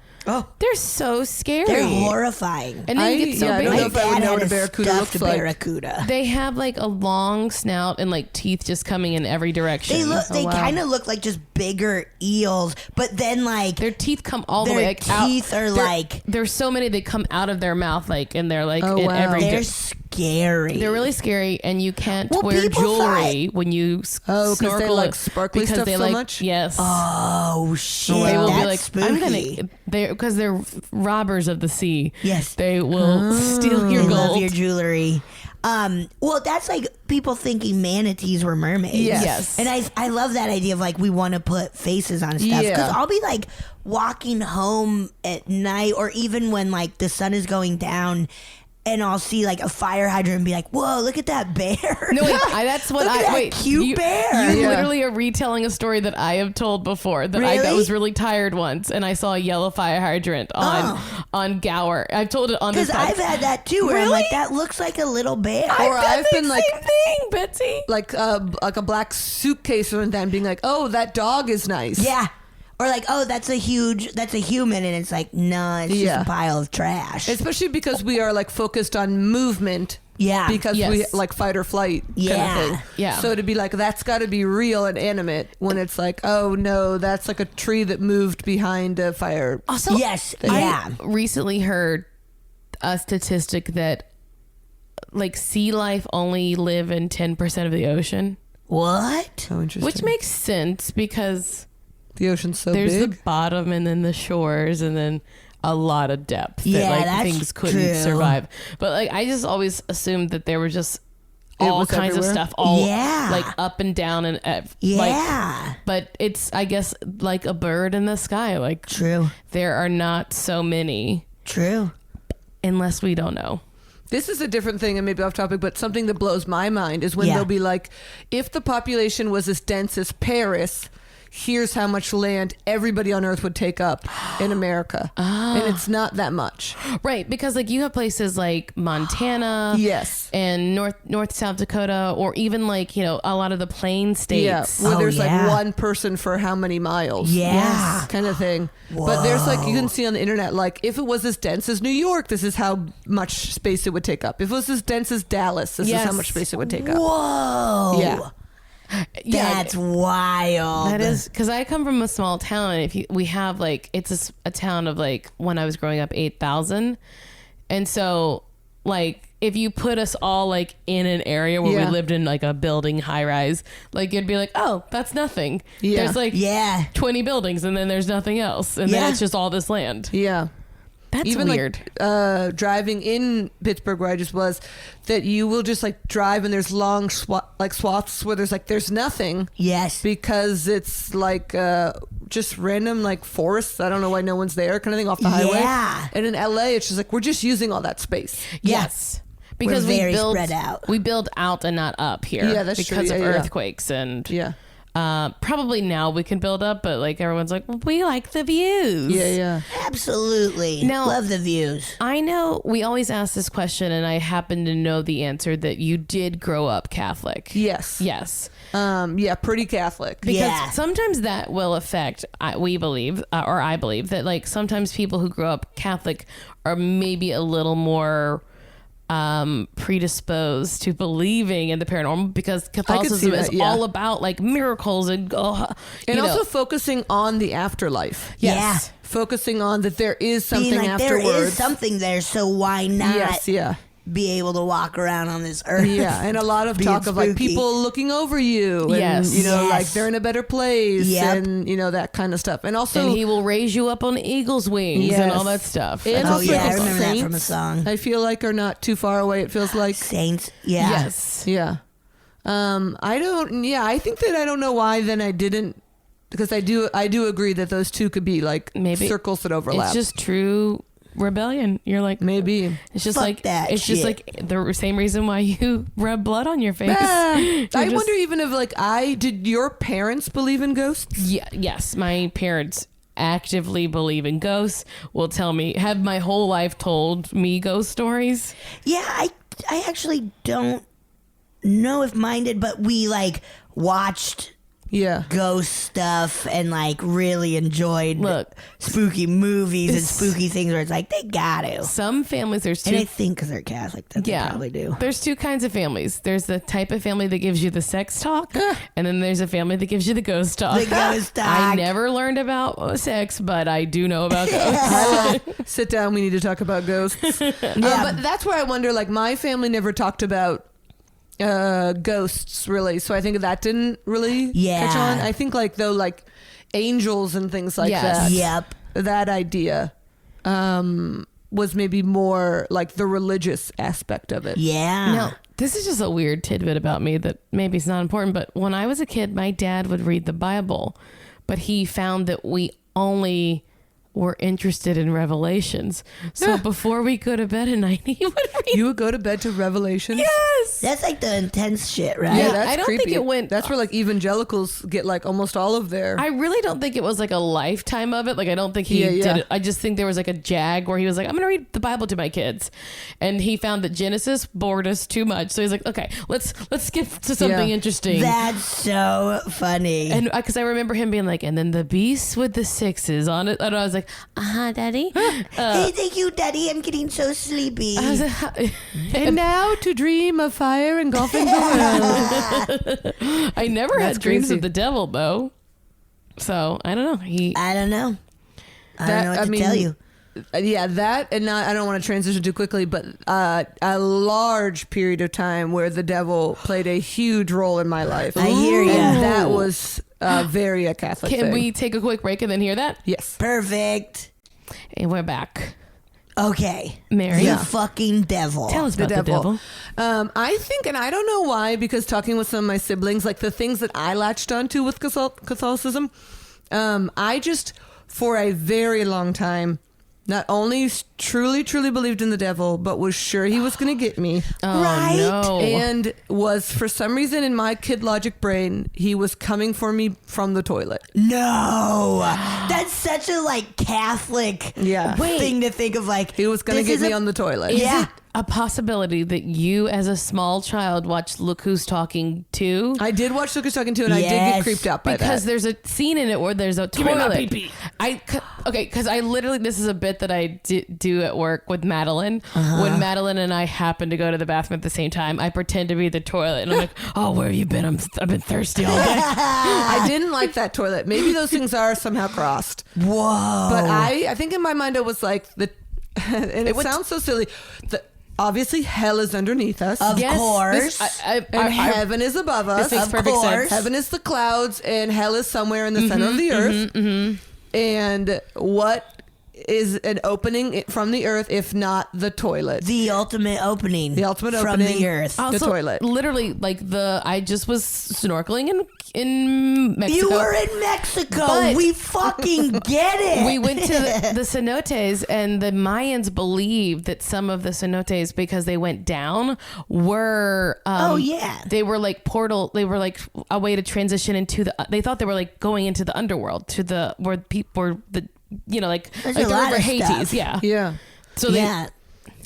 [SPEAKER 3] they're so scary.
[SPEAKER 2] They're horrifying.
[SPEAKER 3] And they get so big.
[SPEAKER 1] I don't know if I would know what a barracuda
[SPEAKER 2] stuffed
[SPEAKER 1] looks like.
[SPEAKER 2] barracuda.
[SPEAKER 3] They have like a long snout and like teeth just coming in every direction.
[SPEAKER 2] They kind of look like just bigger eels, but then like
[SPEAKER 3] their teeth come all the way like,
[SPEAKER 2] their teeth are like
[SPEAKER 3] there's so many they come out of their mouth like, and they're like in
[SPEAKER 1] wow.
[SPEAKER 3] every
[SPEAKER 2] they're scary.
[SPEAKER 3] They're really scary, and you can't
[SPEAKER 2] Well,
[SPEAKER 3] wear
[SPEAKER 2] people
[SPEAKER 3] jewelry when you
[SPEAKER 1] because
[SPEAKER 3] snorkel.
[SPEAKER 1] they like sparkly
[SPEAKER 3] because
[SPEAKER 1] stuff
[SPEAKER 3] they
[SPEAKER 1] so
[SPEAKER 3] like,
[SPEAKER 1] much.
[SPEAKER 3] Yes.
[SPEAKER 2] Oh shit!
[SPEAKER 3] They will
[SPEAKER 2] That's
[SPEAKER 3] be like,
[SPEAKER 2] spooky.
[SPEAKER 3] I'm gonna. Because they're robbers of the sea.
[SPEAKER 2] Yes.
[SPEAKER 3] They will steal your
[SPEAKER 2] They
[SPEAKER 3] gold.
[SPEAKER 2] love your jewelry. Well, that's like people thinking manatees were mermaids.
[SPEAKER 3] Yes.
[SPEAKER 2] And I love that idea of like we want to put faces on stuff.
[SPEAKER 1] Yeah.
[SPEAKER 2] Because I'll be like walking home at night or even when like the sun is going down and I'll see like a fire hydrant and be like, whoa, look at that bear.
[SPEAKER 3] No, wait, that's what
[SPEAKER 2] Look at that
[SPEAKER 3] wait.
[SPEAKER 2] cute bear.
[SPEAKER 3] You
[SPEAKER 1] Yeah.
[SPEAKER 3] literally are retelling a story that I have told before. That I
[SPEAKER 2] Really?
[SPEAKER 3] was really tired once, and I saw a yellow fire hydrant on Gower. I've told it on this
[SPEAKER 2] Because I've had that too where I'm
[SPEAKER 3] Really?
[SPEAKER 2] like, that looks like a little bear.
[SPEAKER 1] Or I've been like
[SPEAKER 3] same thing, Betsy.
[SPEAKER 1] like a black suitcase or something, being like, oh, that dog is nice.
[SPEAKER 2] Yeah. Or like, oh, that's a human, and it's like, no, it's just a pile of trash.
[SPEAKER 1] Especially because we are like focused on movement.
[SPEAKER 2] Yeah.
[SPEAKER 1] Because
[SPEAKER 3] Yes.
[SPEAKER 1] we like fight or flight kind
[SPEAKER 2] Yeah.
[SPEAKER 1] of thing.
[SPEAKER 3] Yeah.
[SPEAKER 1] So to be like, that's got to be real and animate when it's like, oh no, that's like a tree that moved behind a fire.
[SPEAKER 3] Also,
[SPEAKER 2] Yes,
[SPEAKER 3] I
[SPEAKER 2] yeah.
[SPEAKER 3] recently heard a statistic that like sea life only live in 10% of the ocean,
[SPEAKER 2] What?
[SPEAKER 1] So interesting.
[SPEAKER 3] which makes sense because
[SPEAKER 1] the ocean's so
[SPEAKER 3] there's
[SPEAKER 1] big.
[SPEAKER 3] the bottom and then the shores and then a lot of depth that
[SPEAKER 2] Yeah,
[SPEAKER 3] like
[SPEAKER 2] that's
[SPEAKER 3] things couldn't
[SPEAKER 2] true.
[SPEAKER 3] survive. But like I just always assumed that there were just all
[SPEAKER 1] was
[SPEAKER 3] kinds
[SPEAKER 1] everywhere?
[SPEAKER 3] of stuff all
[SPEAKER 2] Yeah.
[SPEAKER 3] like up and down and like,
[SPEAKER 2] Yeah.
[SPEAKER 3] but it's I guess like a bird in the sky, like
[SPEAKER 2] True.
[SPEAKER 3] there are not so many
[SPEAKER 2] True.
[SPEAKER 3] unless we don't know.
[SPEAKER 1] This is a different thing and maybe off topic, but something that blows my mind is when
[SPEAKER 2] Yeah.
[SPEAKER 1] they'll be like, if the population was as dense as Paris, here's how much land everybody on Earth would take up in America. And it's not that much.
[SPEAKER 3] Right, because like you have places like Montana,
[SPEAKER 1] Yes.
[SPEAKER 3] and North South Dakota, or even like, you know, a lot of the plain
[SPEAKER 1] Yeah,
[SPEAKER 3] states.
[SPEAKER 1] where
[SPEAKER 2] Oh,
[SPEAKER 1] there's
[SPEAKER 2] yeah.
[SPEAKER 1] like one person for how many miles.
[SPEAKER 2] Yeah. Yes.
[SPEAKER 1] Kind of thing. But there's like, you can see on the internet, like, if it was as dense as New York, this is how much space it would take up. If it was as dense as Dallas, this is how
[SPEAKER 3] Yes.
[SPEAKER 1] much space it would take up.
[SPEAKER 2] Whoa.
[SPEAKER 1] Yeah.
[SPEAKER 2] That's wild.
[SPEAKER 3] That is because I come from a small town, and we have like it's a town of like when I was growing up 8,000, and so like if you put us all like in an area where
[SPEAKER 1] Yeah.
[SPEAKER 3] we lived in like a building high rise, like you'd be like, oh, that's nothing.
[SPEAKER 1] Yeah.
[SPEAKER 3] There's like
[SPEAKER 2] Yeah.
[SPEAKER 3] 20 buildings, and then there's nothing else, and
[SPEAKER 2] Yeah.
[SPEAKER 3] then it's just all this land.
[SPEAKER 1] Yeah.
[SPEAKER 3] That's
[SPEAKER 1] Even
[SPEAKER 3] weird.
[SPEAKER 1] like driving in Pittsburgh where I just was, that you will just like drive and there's long swaths where there's nothing
[SPEAKER 2] Yes.
[SPEAKER 1] because it's like just random like forests. I don't know why no one's there kind of thing off the highway.
[SPEAKER 2] Yeah.
[SPEAKER 1] And in LA it's just like we're just using all that space.
[SPEAKER 3] Yes. Because
[SPEAKER 2] We're very
[SPEAKER 3] we build
[SPEAKER 2] spread out.
[SPEAKER 3] We build out and not up here.
[SPEAKER 1] Yeah, that's true.
[SPEAKER 3] because of
[SPEAKER 1] Yeah, yeah.
[SPEAKER 3] earthquakes and
[SPEAKER 1] Yeah.
[SPEAKER 3] probably now we can build up, but like everyone's like, well, we like the views.
[SPEAKER 1] Yeah, yeah.
[SPEAKER 2] Absolutely.
[SPEAKER 3] Now-
[SPEAKER 2] Love the views.
[SPEAKER 3] I know we always ask this question, and I happen to know the answer that you did grow up Catholic.
[SPEAKER 1] Yes.
[SPEAKER 3] Yes.
[SPEAKER 1] Yeah, pretty Catholic.
[SPEAKER 3] Because
[SPEAKER 2] Yeah.
[SPEAKER 3] sometimes that will affect, we believe, or I believe, that like sometimes people who grow up Catholic are maybe a little more predisposed to believing in the paranormal because Catholicism
[SPEAKER 1] that,
[SPEAKER 3] is
[SPEAKER 1] yeah.
[SPEAKER 3] all about like miracles and
[SPEAKER 1] And also focusing on the afterlife.
[SPEAKER 3] yes.
[SPEAKER 1] Focusing on that there is something
[SPEAKER 2] Being like,
[SPEAKER 1] afterwards.
[SPEAKER 2] there is something there, so why not
[SPEAKER 1] Yes, yeah.
[SPEAKER 2] be able to walk around on this earth?
[SPEAKER 1] Yeah, and a lot of
[SPEAKER 2] Being
[SPEAKER 1] talk of like
[SPEAKER 2] spooky.
[SPEAKER 1] people looking over you, and
[SPEAKER 3] Yes.
[SPEAKER 1] you know,
[SPEAKER 2] Yes.
[SPEAKER 1] like they're in a better place,
[SPEAKER 2] Yep.
[SPEAKER 1] and you know that kind of stuff. And also,
[SPEAKER 3] And he will raise you up on eagle's wings
[SPEAKER 1] Yes.
[SPEAKER 3] and all that stuff.
[SPEAKER 1] And
[SPEAKER 2] Oh,
[SPEAKER 1] also
[SPEAKER 2] yeah, I
[SPEAKER 1] the
[SPEAKER 2] remember that from a
[SPEAKER 1] saints,
[SPEAKER 2] song.
[SPEAKER 1] I feel like are not too far away. It feels like,
[SPEAKER 2] Saints. Yeah.
[SPEAKER 3] Yes.
[SPEAKER 1] yeah. I don't. Yeah, I think that I don't know why. Then I didn't, because I do agree that those two could be like
[SPEAKER 3] Maybe
[SPEAKER 1] circles that overlap.
[SPEAKER 3] It's just true rebellion. You're like,
[SPEAKER 1] maybe
[SPEAKER 3] it's just
[SPEAKER 2] Fuck
[SPEAKER 3] like
[SPEAKER 2] that
[SPEAKER 3] it's just
[SPEAKER 2] shit.
[SPEAKER 3] like the same reason why you rub blood on your face.
[SPEAKER 1] I
[SPEAKER 3] You're just-
[SPEAKER 1] wonder even if like did your parents believe in ghosts?
[SPEAKER 3] yes, my parents actively believe in ghosts. Will tell me, have my whole life told me ghost stories.
[SPEAKER 2] Yeah, I actually don't know if mine did, but we like watched
[SPEAKER 1] Yeah.
[SPEAKER 2] ghost stuff and like really enjoyed
[SPEAKER 3] Look,
[SPEAKER 2] spooky movies and
[SPEAKER 3] it's-
[SPEAKER 2] spooky things where it's like they got to.
[SPEAKER 3] some families there's
[SPEAKER 2] And I
[SPEAKER 3] two.
[SPEAKER 2] think because they're Catholic that they probably do.
[SPEAKER 3] There's two kinds of families. There's the type of family that gives you the sex talk, and then there's a family that gives you the ghost talk.
[SPEAKER 2] The ghost talk.
[SPEAKER 3] I never learned about sex, but I do know about ghosts.
[SPEAKER 1] Sit down. We need to talk about ghosts. But that's where I wonder. Like, my family never talked about ghosts really, so I think that didn't really catch on. I think like though, like angels and things like that.
[SPEAKER 2] Yep.
[SPEAKER 1] That idea was maybe more like the religious aspect of it.
[SPEAKER 2] Yeah.
[SPEAKER 3] Now, this is just a weird tidbit about me that maybe it's not important, but when I was a kid, my dad would read the Bible, but he found that we only were interested in Revelations. So before we go to bed at night, he would read.
[SPEAKER 1] You would go to bed to Revelations?
[SPEAKER 3] Yes.
[SPEAKER 2] That's like the intense shit, right?
[SPEAKER 1] Yeah, that's
[SPEAKER 3] I don't
[SPEAKER 1] creepy.
[SPEAKER 3] think it went.
[SPEAKER 1] That's where like evangelicals get like almost all of their.
[SPEAKER 3] I really don't think it was like a lifetime of it. Like I don't think he did it. I just think there was like a jag where he was like, I'm gonna read the Bible to my kids, and he found that Genesis bored us too much. So he's like, okay, let's skip to something interesting.
[SPEAKER 2] That's so funny.
[SPEAKER 3] And because I remember him being like, and then the beast with the sixes on it, and I was like, Daddy.
[SPEAKER 2] Hey, thank you, Daddy. I'm getting so sleepy.
[SPEAKER 3] I was like,
[SPEAKER 1] and now to dream of fire engulfing the world.
[SPEAKER 3] I never had
[SPEAKER 1] That's
[SPEAKER 3] dreams
[SPEAKER 1] crazy.
[SPEAKER 3] of the devil though. So I don't know.
[SPEAKER 2] I don't know. I don't know what to tell you.
[SPEAKER 1] Yeah, that, and I don't want to transition too quickly, but a large period of time where the devil played a huge role in my life.
[SPEAKER 2] I hear ya.
[SPEAKER 1] And that was very a Catholic
[SPEAKER 3] Can
[SPEAKER 1] thing.
[SPEAKER 3] we take a quick break and then hear that?
[SPEAKER 1] Yes.
[SPEAKER 2] Perfect.
[SPEAKER 3] And we're back.
[SPEAKER 2] Okay.
[SPEAKER 3] Mary,
[SPEAKER 2] The fucking devil.
[SPEAKER 3] tell us about the devil.
[SPEAKER 1] I think, and I don't know why, because talking with some of my siblings, like the things that I latched onto with Catholicism, I just, for a very long time, not only truly believed in the devil, but was sure he was going to get me.
[SPEAKER 3] Oh,
[SPEAKER 2] Right?
[SPEAKER 3] no.
[SPEAKER 1] And was, for some reason in my kid logic brain, he was coming for me from the toilet.
[SPEAKER 2] No. That's such a like Catholic
[SPEAKER 1] Yeah.
[SPEAKER 2] thing to think of. Like
[SPEAKER 1] He was going to
[SPEAKER 2] this
[SPEAKER 1] get
[SPEAKER 2] is
[SPEAKER 1] me on the toilet.
[SPEAKER 3] Is
[SPEAKER 2] Yeah.
[SPEAKER 3] it a possibility that you, as a small child, watched Look Who's Talking too?
[SPEAKER 1] I did watch Lucas Talking to, and I did
[SPEAKER 2] Yes.
[SPEAKER 1] get creeped out by
[SPEAKER 3] Because
[SPEAKER 1] that.
[SPEAKER 3] there's a scene in it where there's a
[SPEAKER 1] me my
[SPEAKER 3] toilet.
[SPEAKER 1] pee-pee.
[SPEAKER 3] Because I literally, this is a bit that I do at work with Madeline.
[SPEAKER 1] Uh-huh.
[SPEAKER 3] When Madeline and I happen to go to the bathroom at the same time, I pretend to be the toilet, and I'm like, "Oh, where have you been? I've been thirsty all day."
[SPEAKER 1] I didn't like that toilet. Maybe those things are somehow crossed.
[SPEAKER 2] Whoa.
[SPEAKER 1] But I think in my mind it was like the, and it sounds so silly. Obviously, hell is underneath us.
[SPEAKER 2] Of
[SPEAKER 3] Yes,
[SPEAKER 2] course.
[SPEAKER 1] And heaven is above us.
[SPEAKER 3] This makes
[SPEAKER 2] Of
[SPEAKER 3] perfect
[SPEAKER 2] course.
[SPEAKER 3] sense.
[SPEAKER 1] Heaven is the clouds, and hell is somewhere in the center of the earth. And what is an opening from the earth if not the toilet?
[SPEAKER 2] the ultimate opening.
[SPEAKER 1] The ultimate
[SPEAKER 2] from
[SPEAKER 1] opening.
[SPEAKER 2] the earth.
[SPEAKER 1] The toilet.
[SPEAKER 3] Literally, like I just was snorkeling in Mexico.
[SPEAKER 2] You were in Mexico.
[SPEAKER 3] But-
[SPEAKER 2] We fucking get it.
[SPEAKER 3] We went to the cenotes, and the Mayans believed that some of the cenotes, because they went down, were
[SPEAKER 2] Oh, yeah.
[SPEAKER 3] they were like portal. They were like a way to transition into the. They thought they were like going into the underworld, to the where people were the like
[SPEAKER 2] There's
[SPEAKER 3] like
[SPEAKER 2] a
[SPEAKER 3] the
[SPEAKER 2] lot
[SPEAKER 3] river
[SPEAKER 2] of
[SPEAKER 3] Hades,
[SPEAKER 2] stuff.
[SPEAKER 3] yeah.
[SPEAKER 1] Yeah.
[SPEAKER 3] So they,
[SPEAKER 2] yeah.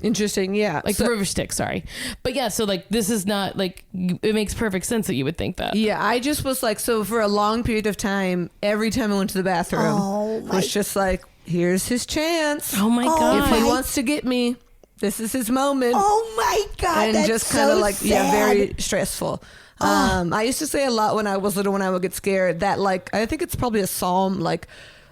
[SPEAKER 1] Interesting. Yeah.
[SPEAKER 3] like
[SPEAKER 1] So-
[SPEAKER 3] the river Styx, sorry, but yeah. So like this is not like it makes perfect sense that you would think that.
[SPEAKER 1] Yeah, I just was like, so for a long period of time, every time I went to the bathroom,
[SPEAKER 2] Oh,
[SPEAKER 1] it was just like, here's his chance.
[SPEAKER 3] Oh my
[SPEAKER 2] Oh,
[SPEAKER 3] god.
[SPEAKER 1] If he
[SPEAKER 2] my-
[SPEAKER 1] wants to get me, this is his moment.
[SPEAKER 2] Oh my God.
[SPEAKER 1] And
[SPEAKER 2] that's
[SPEAKER 1] just kind of
[SPEAKER 2] so
[SPEAKER 1] like,
[SPEAKER 2] sad.
[SPEAKER 1] yeah, very stressful. I used to say a lot when I was little, when I would get scared, that like, I think it's probably a psalm, like,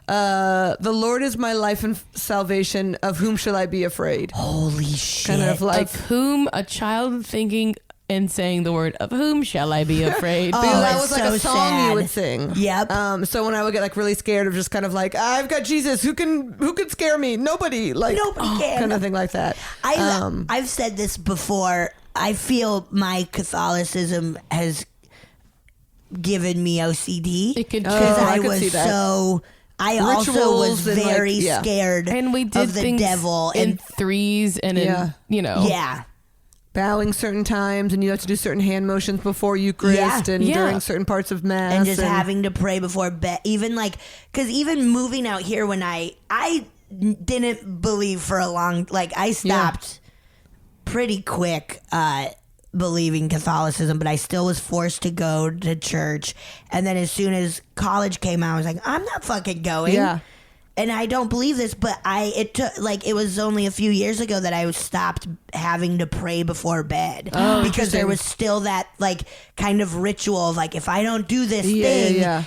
[SPEAKER 1] the Lord is my life and salvation. Of whom shall I be afraid?
[SPEAKER 2] Holy shit.
[SPEAKER 1] Kind of like,
[SPEAKER 3] Of whom a child thinking and saying the word, of whom shall I be afraid?
[SPEAKER 2] Oh,
[SPEAKER 1] because that
[SPEAKER 2] it's
[SPEAKER 1] was like
[SPEAKER 2] so
[SPEAKER 1] a song
[SPEAKER 2] sad.
[SPEAKER 1] you would sing.
[SPEAKER 2] Yep.
[SPEAKER 1] So when I would get like really scared of just kind of like, I've got Jesus, who can scare me? Nobody. Like
[SPEAKER 2] Nobody can.
[SPEAKER 1] kind of thing like that.
[SPEAKER 2] I've said this before. I feel my Catholicism has given me OCD
[SPEAKER 3] It could-
[SPEAKER 2] because
[SPEAKER 1] Oh, I
[SPEAKER 2] I
[SPEAKER 1] could
[SPEAKER 2] was
[SPEAKER 1] see that.
[SPEAKER 2] so I also was very scared
[SPEAKER 3] and we did
[SPEAKER 2] of the
[SPEAKER 3] things
[SPEAKER 2] devil
[SPEAKER 3] in threes and in,
[SPEAKER 2] Yeah.
[SPEAKER 1] Bowing certain times, and you have to do certain hand motions before Eucharist and during certain parts of Mass.
[SPEAKER 2] And just having to pray before bed. Even because even moving out here when I didn't believe for a long, I stopped pretty quick believing Catholicism, but I still was forced to go to church. And then as soon as college came out, I was like, I'm not fucking going.
[SPEAKER 1] Yeah.
[SPEAKER 2] And I don't believe this, but it was only a few years ago that I stopped having to pray before bed because there was still that kind of ritual of if I don't do this thing,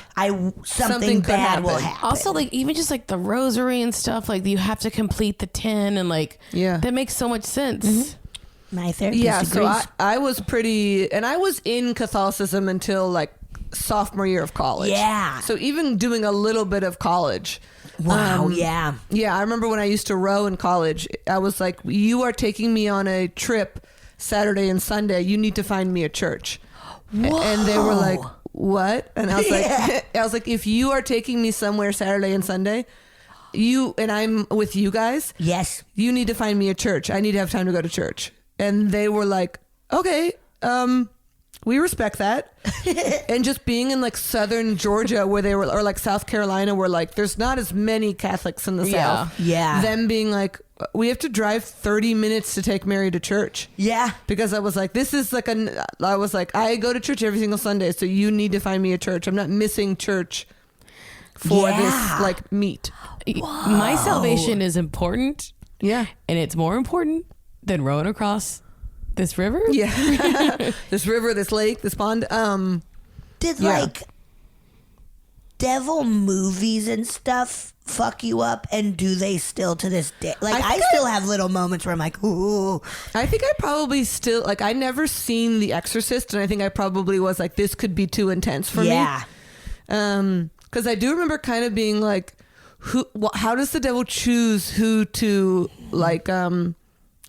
[SPEAKER 2] something bad will happen.
[SPEAKER 3] Also, even just the rosary and stuff, you have to complete the 10 and that makes so much sense.
[SPEAKER 2] Mm-hmm. My therapist agrees.
[SPEAKER 1] So I was and I was in Catholicism until sophomore year of college.
[SPEAKER 2] Yeah.
[SPEAKER 1] So even doing a little bit of college.
[SPEAKER 2] Wow, yeah.
[SPEAKER 1] Yeah, I remember when I used to row in college, I was like, you are taking me on a trip Saturday and Sunday. You need to find me a church.
[SPEAKER 2] Whoa.
[SPEAKER 1] And they were like, what? And I was like, if you are taking me somewhere Saturday and Sunday, and I'm with you guys,
[SPEAKER 2] yes,
[SPEAKER 1] you need to find me a church. I need to have time to go to church. And they were like, okay, we respect that. And just being in southern Georgia where they were, or South Carolina where there's not as many Catholics in the South.
[SPEAKER 2] Yeah.
[SPEAKER 1] Them being we have to drive 30 minutes to take Mary to church.
[SPEAKER 2] Yeah.
[SPEAKER 1] Because I was like, this is I go to church every single Sunday, so you need to find me a church. I'm not missing church for this meet.
[SPEAKER 3] Whoa. My salvation is important.
[SPEAKER 1] Yeah.
[SPEAKER 3] And it's more important than rowing across this river?
[SPEAKER 1] Yeah. This river, this lake, this pond.
[SPEAKER 2] Did devil movies and stuff fuck you up, and do they still to this day? I still have little moments where I'm like, ooh.
[SPEAKER 1] I think I probably still I never seen The Exorcist, and I think I probably was this could be too intense for me.
[SPEAKER 2] Yeah.
[SPEAKER 1] Because I do remember kind of being how does the devil choose who to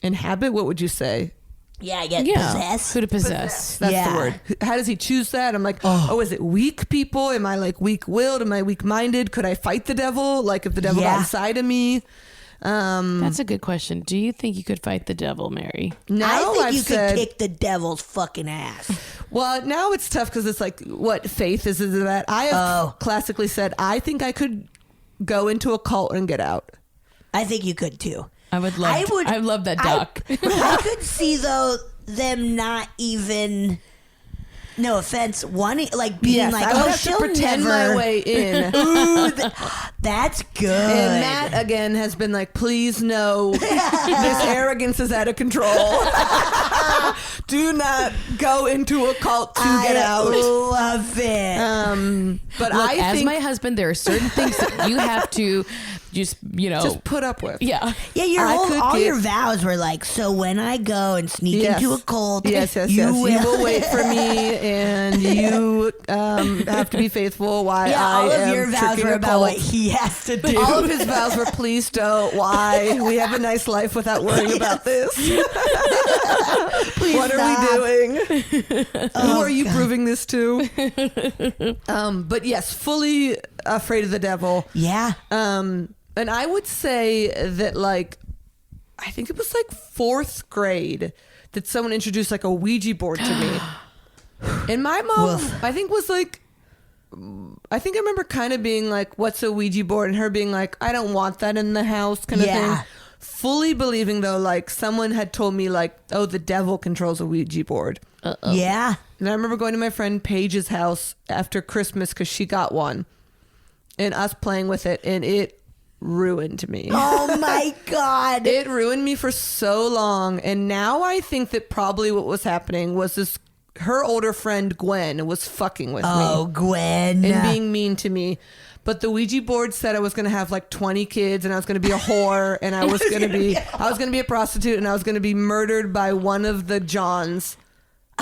[SPEAKER 1] inhabit? What would you say?
[SPEAKER 2] Yeah, I get possessed.
[SPEAKER 3] Who to possess.
[SPEAKER 1] That's the word. How does he choose that? I'm like, oh, is it weak people? Am I weak-willed? Am I weak-minded? Could I fight the devil? If the devil got inside of me?
[SPEAKER 3] That's a good question. Do you think you could fight the devil, Mary?
[SPEAKER 1] No,
[SPEAKER 2] I think you could kick the devil's fucking ass.
[SPEAKER 1] Well, now it's tough because it's what faith is that? I have classically said, I think I could go into a cult and get out.
[SPEAKER 2] I think you could too.
[SPEAKER 3] I love that doc.
[SPEAKER 2] I could see though them not even. No offense, wanting being
[SPEAKER 1] I would have to pretend my way in.
[SPEAKER 2] Ooh, that's good.
[SPEAKER 1] And Matt again has been please no, this arrogance is out of control. Do not go into a cult to get out.
[SPEAKER 2] I love it.
[SPEAKER 1] But
[SPEAKER 3] look, as my husband, there are certain things that you have to just
[SPEAKER 1] put up with.
[SPEAKER 3] Yeah.
[SPEAKER 2] All your vows were so when I go and sneak into a cult, you will
[SPEAKER 1] wait for me, and you have to be faithful.
[SPEAKER 2] All of your vows were about what he has to do.
[SPEAKER 1] All of his vows were please don't. Why? We have a nice life without worrying about this.
[SPEAKER 2] Please
[SPEAKER 1] what
[SPEAKER 2] stop.
[SPEAKER 1] are we doing? Who are you proving this to? But yes, fully afraid of the devil.
[SPEAKER 2] Yeah.
[SPEAKER 1] And I would say that I think it was 4th grade that someone introduced a Ouija board to me. And my mom, I think was I think I remember kind of being what's a Ouija board? And her being I don't want that in the house kind of thing. Fully believing though, someone had told me oh, the devil controls a Ouija board.
[SPEAKER 2] Uh-oh. Yeah.
[SPEAKER 1] And I remember going to my friend Paige's house after Christmas because she got one. And us playing with it, and it ruined me.
[SPEAKER 2] Oh my God.
[SPEAKER 1] It ruined me for so long. And now I think that probably what was happening was her older friend Gwen was fucking with me.
[SPEAKER 2] Oh, Gwen.
[SPEAKER 1] And being mean to me. But the Ouija board said I was going to have 20 kids, and I was going to be a whore, and I was going to be a prostitute, and I was going to be murdered by one of the John's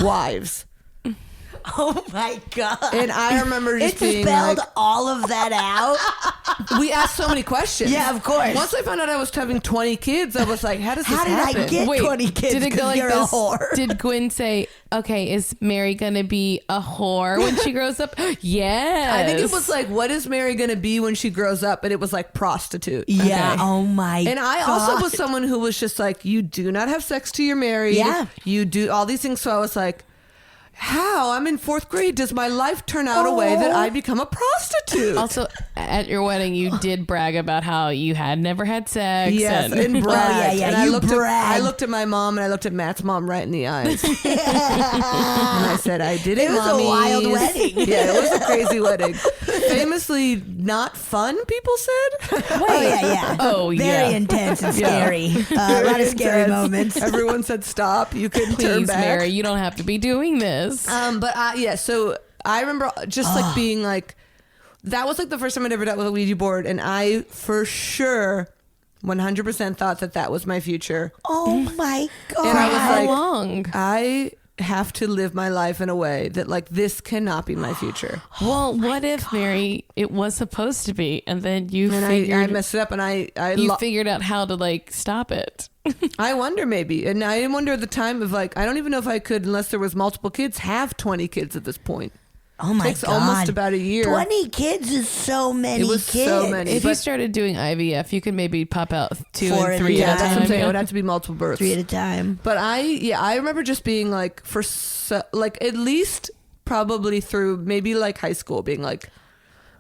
[SPEAKER 1] wives.
[SPEAKER 2] Oh my God.
[SPEAKER 1] And I remember just
[SPEAKER 2] it
[SPEAKER 1] being
[SPEAKER 2] spelled
[SPEAKER 1] like,
[SPEAKER 2] all of that out.
[SPEAKER 1] we asked so many questions.
[SPEAKER 2] Yeah, of course.
[SPEAKER 1] Once I found out I was having 20 kids, I was like, how does this
[SPEAKER 2] How did
[SPEAKER 1] happen?
[SPEAKER 2] I get 20 kids?
[SPEAKER 3] Did it go like
[SPEAKER 2] you're
[SPEAKER 3] this?
[SPEAKER 2] a whore.
[SPEAKER 3] Did Gwen say, okay, is Mary going to be a whore when she grows up? Yes.
[SPEAKER 1] I think it was like, what is Mary going to be when she grows up? And it was like prostitute.
[SPEAKER 2] Yeah.
[SPEAKER 3] Okay.
[SPEAKER 2] Oh my
[SPEAKER 1] And I
[SPEAKER 2] God.
[SPEAKER 1] also was someone who was just like, you do not have sex till you're married.
[SPEAKER 2] Yeah.
[SPEAKER 1] You do all these things. So I was like, how? I'm in 4th grade. Does my life turn out a way that I become a prostitute?
[SPEAKER 3] Also, at your wedding, you did brag about how you had never had sex.
[SPEAKER 1] Yes,
[SPEAKER 3] and
[SPEAKER 1] and bragged.
[SPEAKER 2] yeah,
[SPEAKER 1] And I
[SPEAKER 2] you
[SPEAKER 1] looked
[SPEAKER 2] bragged.
[SPEAKER 1] I looked at my mom and I looked at Matt's mom right in the eyes. And I said, I did it,
[SPEAKER 2] It was a
[SPEAKER 1] mommies.
[SPEAKER 2] wild wedding.
[SPEAKER 1] Yeah, it was a crazy wedding. Famously not fun, people said.
[SPEAKER 2] Oh yeah.
[SPEAKER 3] Oh,
[SPEAKER 2] Very
[SPEAKER 3] yeah.
[SPEAKER 2] intense and scary. A lot of scary
[SPEAKER 1] Intense.
[SPEAKER 2] moments.
[SPEAKER 1] Everyone said stop. You couldn't turn
[SPEAKER 3] Please,
[SPEAKER 1] back.
[SPEAKER 3] Mary, you don't have to be doing this.
[SPEAKER 1] But so I remember just like being like, that was like the first time I'd ever dealt with a Ouija board, and I for sure 100% thought that was my future.
[SPEAKER 2] Oh my God.
[SPEAKER 1] And I was
[SPEAKER 3] How
[SPEAKER 1] like,
[SPEAKER 3] long?
[SPEAKER 1] I have to live my life in a way that like this cannot be my future.
[SPEAKER 3] Well, what if, Mary, it was supposed to be, and then you
[SPEAKER 1] And
[SPEAKER 3] figured
[SPEAKER 1] I messed it up, and I
[SPEAKER 3] figured out how to like stop it?
[SPEAKER 1] I wonder maybe, and I wonder at the time of like, I don't even know if I could, unless there was multiple kids, have 20 kids at this point.
[SPEAKER 2] Oh my
[SPEAKER 1] Takes
[SPEAKER 2] God.
[SPEAKER 1] almost about a year.
[SPEAKER 2] 20 kids is so many
[SPEAKER 1] It was
[SPEAKER 2] kids.
[SPEAKER 1] so many.
[SPEAKER 3] If you
[SPEAKER 1] But-
[SPEAKER 3] started doing IVF, you could maybe pop out 2
[SPEAKER 2] 4
[SPEAKER 3] and
[SPEAKER 2] at
[SPEAKER 3] 3
[SPEAKER 2] a
[SPEAKER 3] at
[SPEAKER 1] Yeah,
[SPEAKER 3] a
[SPEAKER 1] that's what
[SPEAKER 3] time.
[SPEAKER 1] I'm saying. It would have to be multiple births.
[SPEAKER 2] 3 at a time.
[SPEAKER 1] But I remember just being like, like at least probably through maybe like high school, being like,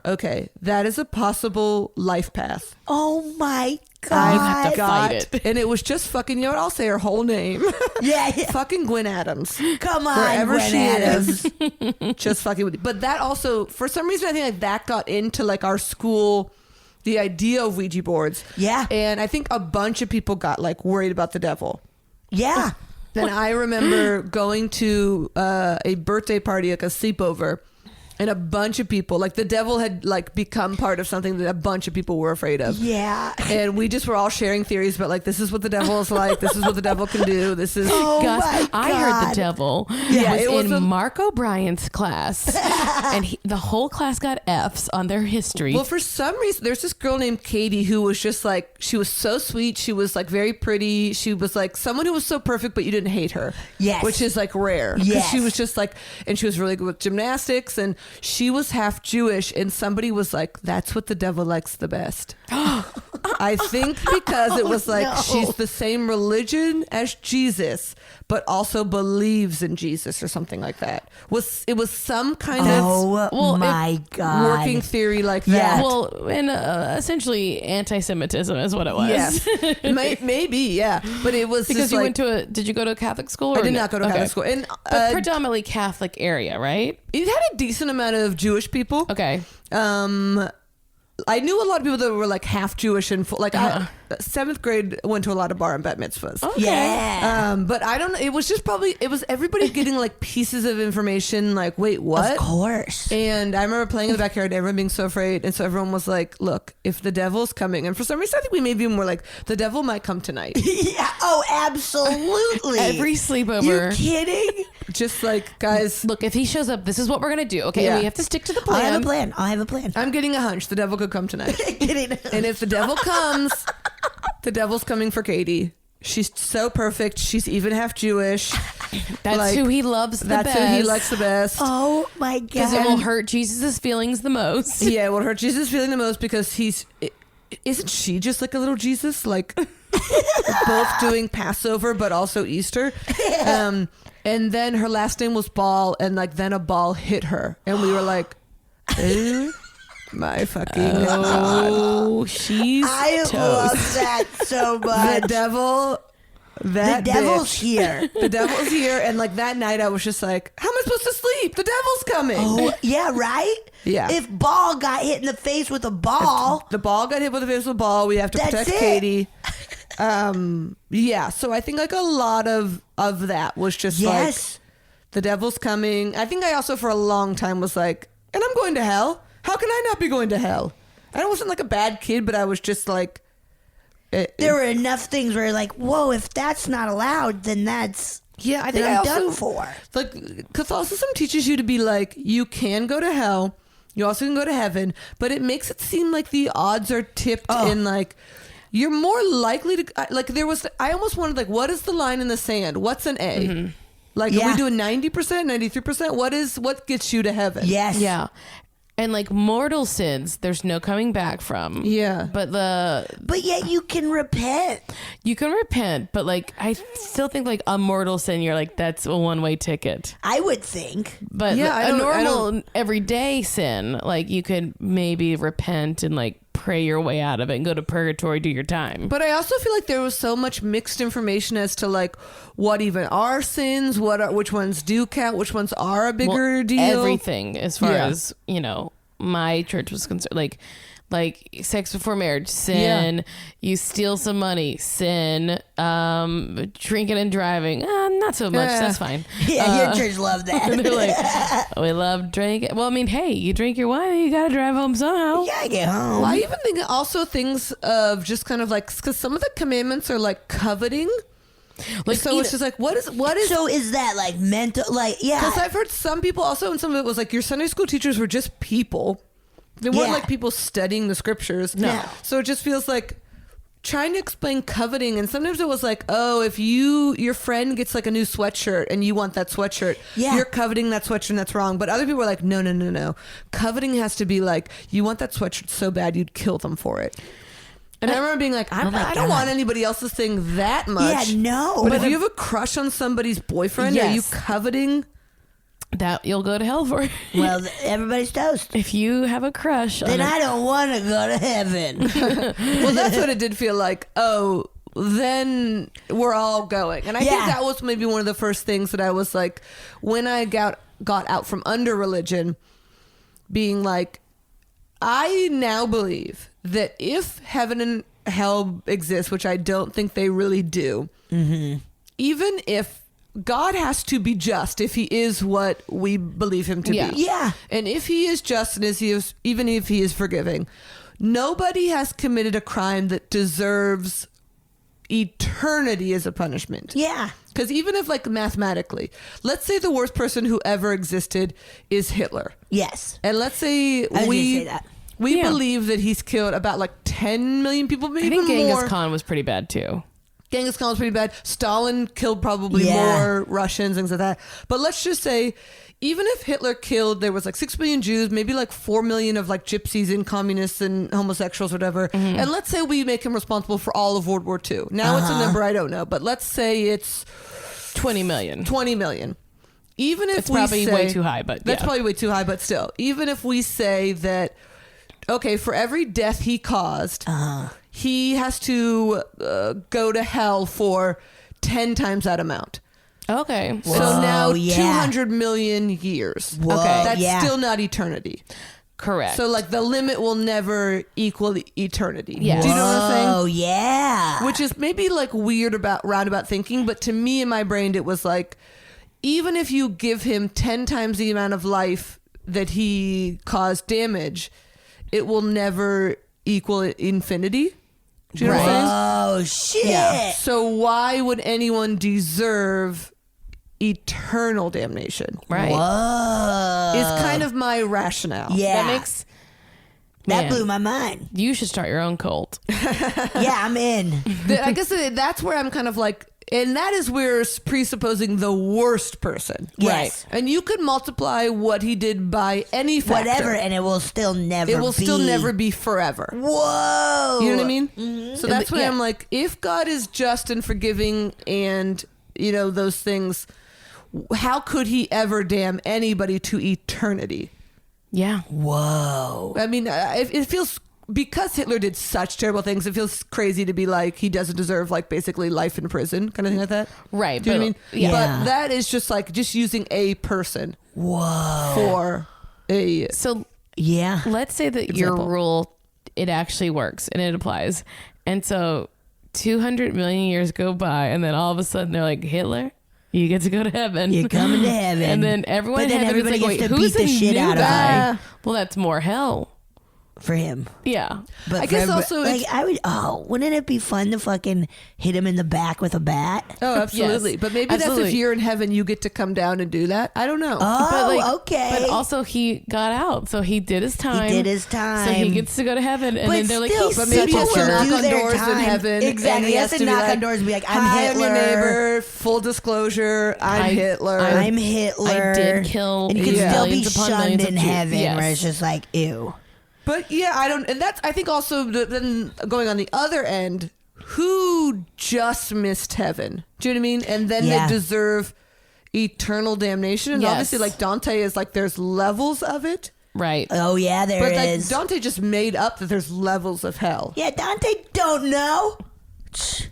[SPEAKER 1] okay, that is a possible life path.
[SPEAKER 2] Oh my God.
[SPEAKER 3] have to fight it.
[SPEAKER 1] And it was just fucking, you know what? I'll say her whole name.
[SPEAKER 2] Yeah.
[SPEAKER 1] Fucking Gwen Adams.
[SPEAKER 2] Come on,
[SPEAKER 1] Wherever
[SPEAKER 2] Gwen
[SPEAKER 1] she
[SPEAKER 2] Adams.
[SPEAKER 1] is. Just fucking with you. But that also, for some reason, I think like that got into like our school, the idea of Ouija boards.
[SPEAKER 2] Yeah.
[SPEAKER 1] And I think a bunch of people got like worried about the devil.
[SPEAKER 2] Yeah.
[SPEAKER 1] Then I remember going to a birthday party, like a sleepover, and a bunch of people, like the devil had like become part of something that a bunch of people were afraid of.
[SPEAKER 2] Yeah.
[SPEAKER 1] And we just were all sharing theories about like, this is what the devil is like. This is what the devil can do. This is.
[SPEAKER 2] Oh
[SPEAKER 3] Gus,
[SPEAKER 2] my
[SPEAKER 3] I heard
[SPEAKER 2] God.
[SPEAKER 3] the devil
[SPEAKER 1] Yeah,
[SPEAKER 3] was
[SPEAKER 1] it was
[SPEAKER 3] in
[SPEAKER 1] a-
[SPEAKER 3] Mark O'Brien's class, and the whole class got F's on their history.
[SPEAKER 1] Well, for some reason, there's this girl named Katie who was just like, she was so sweet. She was like very pretty. She was like someone who was so perfect, but you didn't hate her.
[SPEAKER 2] Yes.
[SPEAKER 1] Which is like rare. 'Cause
[SPEAKER 2] Yes.
[SPEAKER 1] She was just like, and she was really good with gymnastics, and she was half Jewish, and somebody was like, that's what the devil likes the best. I think because it was like,
[SPEAKER 2] no.
[SPEAKER 1] she's the same religion as Jesus, but also believes in Jesus or something like that. It was some kind
[SPEAKER 2] Oh
[SPEAKER 3] well,
[SPEAKER 2] my God.
[SPEAKER 1] working theory like
[SPEAKER 2] Yeah.
[SPEAKER 1] that.
[SPEAKER 3] well, and essentially anti-Semitism is what it was.
[SPEAKER 1] Yes, maybe, yeah. But it was
[SPEAKER 3] Because
[SPEAKER 1] just
[SPEAKER 3] you
[SPEAKER 1] like,
[SPEAKER 3] went to did you go to a Catholic school? Or
[SPEAKER 1] I did
[SPEAKER 3] no?
[SPEAKER 1] not go to
[SPEAKER 3] Okay.
[SPEAKER 1] Catholic school, and
[SPEAKER 3] But predominantly Catholic area, right?
[SPEAKER 1] it had a decent amount of Jewish people.
[SPEAKER 3] Okay.
[SPEAKER 1] I knew a lot of people that were like half Jewish and full, like seventh grade went to a lot of bar and bat mitzvahs.
[SPEAKER 3] Okay.
[SPEAKER 2] Yeah.
[SPEAKER 1] But I don't know. It was just probably it was everybody getting like pieces of information. Like, wait, what?
[SPEAKER 2] Of course.
[SPEAKER 1] And I remember playing in the backyard, everyone being so afraid. And so everyone was like, look, if the devil's coming, and for some reason, I think we maybe even were like, the devil might come tonight.
[SPEAKER 2] Yeah. Oh, absolutely.
[SPEAKER 3] Every
[SPEAKER 2] You
[SPEAKER 3] sleepover.
[SPEAKER 2] kidding?
[SPEAKER 1] Just like, guys,
[SPEAKER 3] Look, if he shows up, this is what we're gonna do. Okay,
[SPEAKER 1] Yeah.
[SPEAKER 3] we have to stick to the
[SPEAKER 2] I'll
[SPEAKER 3] plan.
[SPEAKER 2] have a plan. I'll have a plan.
[SPEAKER 1] I'm getting a hunch. The devil could come tonight.
[SPEAKER 2] Kidding.
[SPEAKER 1] And if the devil comes, the devil's coming for Katie. She's so perfect. She's even half Jewish.
[SPEAKER 3] That's
[SPEAKER 1] like,
[SPEAKER 3] who he loves the
[SPEAKER 1] That's
[SPEAKER 3] best.
[SPEAKER 1] who he likes the best.
[SPEAKER 2] Oh my
[SPEAKER 3] Because it
[SPEAKER 2] God.
[SPEAKER 3] will hurt Jesus' feelings the most.
[SPEAKER 1] Yeah, well, her Jesus feeling the most because isn't she just like a little Jesus? Like both doing Passover but also Easter. And then her last name was Ball, and like then a ball hit her, and we were like, "Oh my fucking god!"
[SPEAKER 3] Oh, she's
[SPEAKER 2] I
[SPEAKER 3] toast.
[SPEAKER 2] love that so
[SPEAKER 1] The
[SPEAKER 2] much.
[SPEAKER 1] devil.
[SPEAKER 2] The
[SPEAKER 1] That
[SPEAKER 2] devil's
[SPEAKER 1] bitch.
[SPEAKER 2] here.
[SPEAKER 1] The devil's here, and like that night, I was just like, "How am I supposed to sleep? The devil's coming."
[SPEAKER 2] Oh, yeah, right?
[SPEAKER 1] Yeah.
[SPEAKER 2] If Ball got hit in the face with a ball,
[SPEAKER 1] The ball got hit with a physical ball. We have to
[SPEAKER 2] That's
[SPEAKER 1] protect
[SPEAKER 2] it.
[SPEAKER 1] Katie. Yeah. So I think like a lot of that was just
[SPEAKER 2] yes.
[SPEAKER 1] like the devil's coming. I think I also for a long time was like, and I'm going to hell. How can I not be going to hell? I wasn't like a bad kid, but I was just like,
[SPEAKER 2] There were enough things where you're like, whoa, if that's not allowed, then that's
[SPEAKER 1] Yeah, I think
[SPEAKER 2] then
[SPEAKER 1] I
[SPEAKER 2] I'm
[SPEAKER 1] also,
[SPEAKER 2] done for.
[SPEAKER 1] like, Catholicism teaches you to be like, you can go to hell, you also can go to heaven, but it makes it seem like the odds are tipped in, like, you're more likely to, like, I almost wanted, like, what is the line in the sand? What's an A? Mm-hmm. Like, are we doing 90%, 93%? What gets you to heaven?
[SPEAKER 2] Yes.
[SPEAKER 3] Yeah. And like mortal sins, there's no coming back from.
[SPEAKER 1] Yeah.
[SPEAKER 2] But yet you can repent.
[SPEAKER 3] You can repent, but like I still think like a mortal sin, you're like, that's a one-way ticket.
[SPEAKER 2] I would think.
[SPEAKER 3] But
[SPEAKER 1] yeah,
[SPEAKER 3] a normal everyday sin, like you could maybe repent and like pray your way out of it and go to purgatory, do your time.
[SPEAKER 1] But I also feel like there was so much mixed information as to like what even are sins, which ones do count, which ones are a bigger deal.
[SPEAKER 3] Everything, as far as my church was concerned, like sex before marriage, sin. You steal some money, sin. Drinking and driving, not so much. That's fine.
[SPEAKER 2] Yeah, your church loved that.
[SPEAKER 3] They're like, we love drinking. Well, I mean, hey, you drink your wine, you gotta drive home somehow.
[SPEAKER 2] You gotta get home.
[SPEAKER 1] Well, I even think also things of just kind of like, because some of the commandments are like coveting. Like, so it's just like, what is?
[SPEAKER 2] So is that like mental? Like, yeah.
[SPEAKER 1] Because I've heard some people also, and some of it was like your Sunday school teachers were just people. They weren't like people studying the scriptures.
[SPEAKER 2] No.
[SPEAKER 1] So it just feels like trying to explain coveting, and sometimes it was like, oh, if your friend gets like a new sweatshirt and you want that sweatshirt, you're coveting that sweatshirt and that's wrong. But other people were like, no. Coveting has to be like, you want that sweatshirt so bad you'd kill them for it. And I remember being like, I don't want anybody else's thing that much.
[SPEAKER 2] Yeah, no.
[SPEAKER 1] But if you have a crush on somebody's boyfriend, are you coveting?
[SPEAKER 3] That you'll go to hell for.
[SPEAKER 2] Well, everybody's toast.
[SPEAKER 3] If you have a crush
[SPEAKER 2] then I don't want to go to heaven.
[SPEAKER 1] Well, that's what it did feel like. Oh, then we're all going. And I think that was maybe one of the first things that I was like, when I got out from under religion, being like, I now believe that if heaven and hell exist, which I don't think they really do, even if God has to be just, if he is what we believe him to be.
[SPEAKER 2] Yeah.
[SPEAKER 1] And if he is just, and even if he is forgiving, nobody has committed a crime that deserves eternity as a punishment.
[SPEAKER 2] Yeah.
[SPEAKER 1] Because even if, like, mathematically, let's say the worst person who ever existed is Hitler.
[SPEAKER 2] Yes.
[SPEAKER 1] And let's say we believe that he's killed about like 10 million people, maybe
[SPEAKER 3] I think
[SPEAKER 1] more.
[SPEAKER 3] Genghis Khan was pretty bad too.
[SPEAKER 1] Genghis Khan was pretty bad. Stalin killed probably more Russians, things like that. But let's just say, even if Hitler killed, there was like 6 million Jews, maybe like 4 million of like gypsies and communists and homosexuals, whatever. And let's say we make him responsible for all of World War II. Now it's a number I don't know, but let's say it's
[SPEAKER 3] 20 million.
[SPEAKER 1] 20 million. Even if
[SPEAKER 3] it's probably way too high, but
[SPEAKER 1] that's probably way too high, but still, even if we say that, okay, for every death he caused, he has to go to hell for 10 times that amount.
[SPEAKER 3] Okay.
[SPEAKER 1] Whoa, so now 200 million years.
[SPEAKER 2] Whoa,
[SPEAKER 1] okay. That's still not eternity.
[SPEAKER 3] Correct.
[SPEAKER 1] So like the limit will never equal eternity.
[SPEAKER 3] Yes.
[SPEAKER 1] Do you know what I'm saying?
[SPEAKER 2] Oh, yeah.
[SPEAKER 1] Which is maybe like weird about roundabout thinking, but to me in my brain it was like, even if you give him 10 times the amount of life that he caused damage, it will never equal infinity. Do you know what I'm saying?
[SPEAKER 2] Oh, shit.
[SPEAKER 1] Yeah. So why would anyone deserve eternal damnation?
[SPEAKER 3] Right.
[SPEAKER 2] Whoa.
[SPEAKER 1] Is kind of my rationale.
[SPEAKER 2] Yeah. That
[SPEAKER 3] Man,
[SPEAKER 2] blew my mind.
[SPEAKER 3] You should start your own cult.
[SPEAKER 2] Yeah, I'm in.
[SPEAKER 1] I guess that's where I'm kind of like, and that is where presupposing the worst person.
[SPEAKER 2] Yes.
[SPEAKER 1] Right. And you could multiply what he did by any factor.
[SPEAKER 2] Whatever, and it will still never
[SPEAKER 1] be forever.
[SPEAKER 2] Whoa.
[SPEAKER 1] You know what I mean? Mm-hmm. So that's why I'm like, if God is just and forgiving and, you know, those things, how could he ever damn anybody to eternity?
[SPEAKER 3] Yeah.
[SPEAKER 2] Whoa.
[SPEAKER 1] I mean, it feels, because Hitler did such terrible things, it feels crazy to be like, he doesn't deserve like basically life in prison, kind of thing like that.
[SPEAKER 3] Right.
[SPEAKER 1] Do you know what I mean?
[SPEAKER 2] Yeah.
[SPEAKER 1] But that is just like, just using a person.
[SPEAKER 2] Whoa.
[SPEAKER 1] For a...
[SPEAKER 3] So,
[SPEAKER 2] yeah.
[SPEAKER 3] Let's say that your rule, it actually works and it applies. And so 200 million years go by and then all of a sudden they're like, Hitler? You get to go to heaven.
[SPEAKER 2] You're coming to heaven.
[SPEAKER 3] And then everyone in heaven is like, wait,
[SPEAKER 2] to
[SPEAKER 3] who's
[SPEAKER 2] beat the shit out of
[SPEAKER 3] guy?
[SPEAKER 2] him.
[SPEAKER 3] Well, that's more hell.
[SPEAKER 2] for him.
[SPEAKER 3] Yeah.
[SPEAKER 2] But
[SPEAKER 1] I guess also
[SPEAKER 2] I would. Oh, wouldn't it be fun to fucking hit him in the back with a bat?
[SPEAKER 1] Oh, absolutely.
[SPEAKER 3] Yes,
[SPEAKER 1] But maybe that's
[SPEAKER 3] absolutely.
[SPEAKER 1] if you're in heaven, you get to come down and do that. I don't know.
[SPEAKER 2] Oh, okay.
[SPEAKER 3] But also he got out, so he did his time.
[SPEAKER 2] He did his time.
[SPEAKER 3] So he gets to go to heaven, and
[SPEAKER 2] But
[SPEAKER 3] then they're like,
[SPEAKER 2] still,
[SPEAKER 3] he's
[SPEAKER 1] But maybe he has to
[SPEAKER 2] people
[SPEAKER 1] knock
[SPEAKER 2] do
[SPEAKER 1] on
[SPEAKER 2] their
[SPEAKER 1] doors in
[SPEAKER 2] time.
[SPEAKER 1] heaven.
[SPEAKER 2] Exactly.
[SPEAKER 1] And
[SPEAKER 2] He has to
[SPEAKER 1] be
[SPEAKER 2] knock
[SPEAKER 1] like,
[SPEAKER 2] on doors and be like, I'm
[SPEAKER 1] "Hi,
[SPEAKER 2] Hitler.
[SPEAKER 1] I'm your neighbor. Full disclosure, I'm Hitler.
[SPEAKER 2] I'm Hitler.
[SPEAKER 3] I did kill
[SPEAKER 2] And you can still be
[SPEAKER 3] millions upon
[SPEAKER 2] shunned
[SPEAKER 3] millions of
[SPEAKER 2] in
[SPEAKER 3] Jews.
[SPEAKER 2] heaven,
[SPEAKER 3] Yes.
[SPEAKER 2] where it's just like, ew.
[SPEAKER 1] But yeah, I don't, and that's, I think also then going on the other end, who just missed heaven? Do you know what I mean? And then
[SPEAKER 2] Yeah.
[SPEAKER 1] they deserve eternal damnation. And
[SPEAKER 3] Yes.
[SPEAKER 1] obviously, like Dante is like, there's levels of it.
[SPEAKER 3] Right.
[SPEAKER 2] Oh yeah, there
[SPEAKER 1] But like
[SPEAKER 2] is.
[SPEAKER 1] Dante just made up that there's levels of hell.
[SPEAKER 2] Yeah, Dante don't know.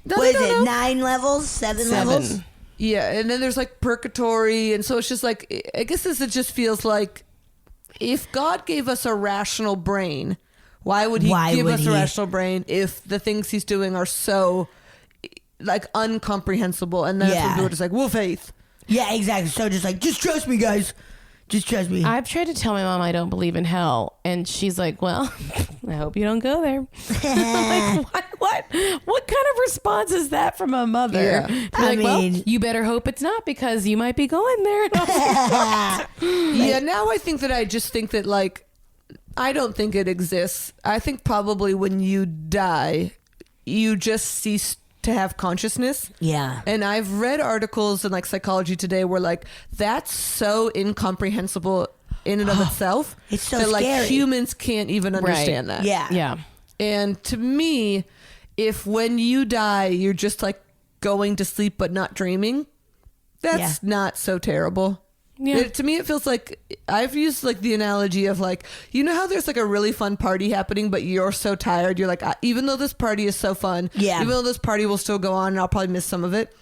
[SPEAKER 1] Dante
[SPEAKER 2] What is
[SPEAKER 1] don't
[SPEAKER 2] it?
[SPEAKER 1] know.
[SPEAKER 2] 9 levels? 7 levels?
[SPEAKER 1] Yeah, and then there's like purgatory, and so it's just like, I guess this, it just feels like if God gave us a rational brain, why would he give
[SPEAKER 2] would
[SPEAKER 1] us
[SPEAKER 2] he?
[SPEAKER 1] a rational brain if the things he's doing are so like incomprehensible? And then that's when
[SPEAKER 2] Yeah.
[SPEAKER 1] people are just like, well, faith.
[SPEAKER 2] Yeah, exactly. So just like, just trust me, guys. Just trust me.
[SPEAKER 3] I've tried to tell my mom I don't believe in hell, and she's like, "Well, I hope you don't go there." I'm like, what kind of response is that from a mother?
[SPEAKER 1] Yeah.
[SPEAKER 3] To be
[SPEAKER 2] I
[SPEAKER 3] like, well,
[SPEAKER 2] mean-
[SPEAKER 3] you better hope it's not because you might be going there. And I was like,
[SPEAKER 1] Yeah, now I think that I just think that like, I don't think it exists. I think probably when you die, you just cease to have consciousness.
[SPEAKER 2] Yeah.
[SPEAKER 1] And I've read articles in like Psychology Today where like that's so incomprehensible in and of itself.
[SPEAKER 2] It's so
[SPEAKER 1] that like
[SPEAKER 2] scary.
[SPEAKER 1] humans can't even understand that.
[SPEAKER 2] Yeah.
[SPEAKER 3] yeah,
[SPEAKER 1] And to me, if when you die you're just like going to sleep but not dreaming, that's not so terrible.
[SPEAKER 3] Yeah.
[SPEAKER 1] To me, it feels like I've used like the analogy of like, you know how there's like a really fun party happening, but you're so tired. You're like, even though this party is so fun,
[SPEAKER 2] Yeah.
[SPEAKER 1] even though this party will still go on and I'll probably miss some of it,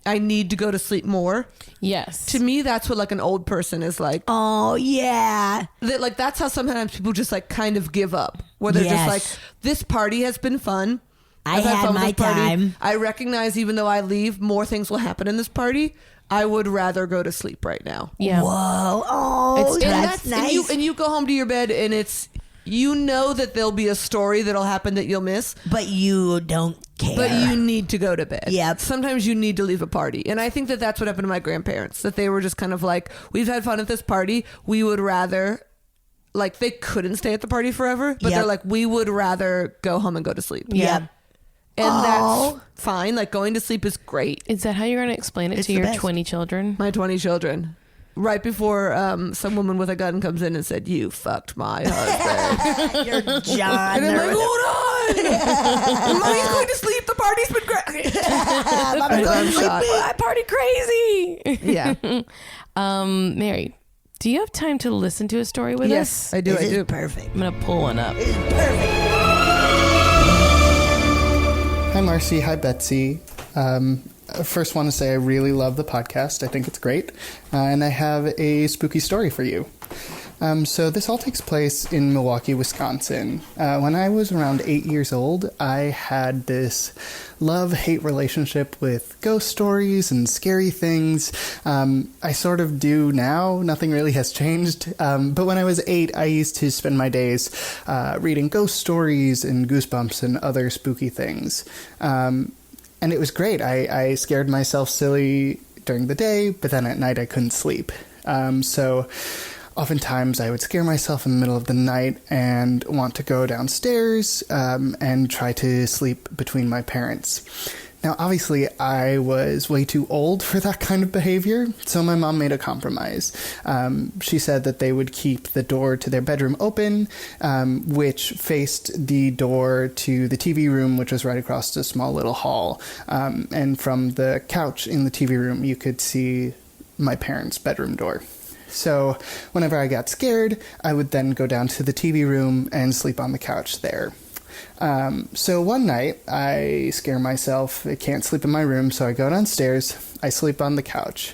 [SPEAKER 1] I need to go to sleep more.
[SPEAKER 3] yes.
[SPEAKER 1] To me, that's what like an old person is like.
[SPEAKER 2] Oh, yeah.
[SPEAKER 1] That like that's how sometimes people just like kind of give up, where they're
[SPEAKER 2] Yes.
[SPEAKER 1] just like, this party has been fun.
[SPEAKER 2] I
[SPEAKER 1] I've
[SPEAKER 2] had
[SPEAKER 1] fun with
[SPEAKER 2] my
[SPEAKER 1] this party.
[SPEAKER 2] time.
[SPEAKER 1] I recognize even though I leave, more things will happen in this party. I would rather go to sleep right now.
[SPEAKER 3] yeah.
[SPEAKER 2] Whoa. Oh,
[SPEAKER 1] And
[SPEAKER 2] that's
[SPEAKER 1] and
[SPEAKER 2] nice.
[SPEAKER 1] you go home to your bed and it's, you know that there'll be a story that'll happen that you'll miss,
[SPEAKER 2] but you don't care.
[SPEAKER 1] but you need to go to bed.
[SPEAKER 2] Yep.
[SPEAKER 1] Sometimes you need to leave a party. And I think that that's what happened to my grandparents, that they were just kind of like, we've had fun at this party. We would rather, like, they couldn't stay at the party forever, but
[SPEAKER 2] Yep.
[SPEAKER 1] they're like, we would rather go home and go to sleep.
[SPEAKER 2] Yep.
[SPEAKER 1] And
[SPEAKER 2] Aw.
[SPEAKER 1] that's fine. Like, going to sleep is great.
[SPEAKER 3] Is that how you're going to explain it
[SPEAKER 2] It's
[SPEAKER 3] to
[SPEAKER 2] the
[SPEAKER 3] your
[SPEAKER 2] best.
[SPEAKER 3] 20 children?
[SPEAKER 1] My 20 children. Right before some woman with a gun comes in and said, you fucked my husband.
[SPEAKER 2] You're John.
[SPEAKER 1] And I'm like,
[SPEAKER 2] or-
[SPEAKER 1] hold on. Mommy's going to sleep. The party's been great.
[SPEAKER 2] Mommy's going to sleep.
[SPEAKER 3] I party crazy.
[SPEAKER 1] Yeah.
[SPEAKER 3] Mary, do you have time to listen to a story with
[SPEAKER 1] Yes,
[SPEAKER 3] us?
[SPEAKER 1] I do.
[SPEAKER 2] This
[SPEAKER 1] I
[SPEAKER 2] is
[SPEAKER 1] do.
[SPEAKER 2] perfect.
[SPEAKER 3] I'm going to pull one up.
[SPEAKER 2] This is perfect.
[SPEAKER 4] Hi, Marcy. Hi, Betsy. I first want to say I really love the podcast. I think it's great. And I have a spooky story for you. So this all takes place in Milwaukee, Wisconsin. When I was around 8 years old, I had this love-hate relationship with ghost stories and scary things. I sort of do now. Nothing really has changed. But when I was 8, I used to spend my days reading ghost stories and Goosebumps and other spooky things. And it was great. I scared myself silly during the day, but then at night I couldn't sleep. So oftentimes I would scare myself in the middle of the night and want to go downstairs and try to sleep between my parents. Now, obviously, I was way too old for that kind of behavior, so my mom made a compromise. She said that they would keep the door to their bedroom open, which faced the door to the TV room, which was right across a small little hall. And from the couch in the TV room, you could see my parents' bedroom door. So whenever I got scared, I would then go down to the TV room and sleep on the couch there. So one night, I scare myself. I can't sleep in my room, so I go downstairs. I sleep on the couch.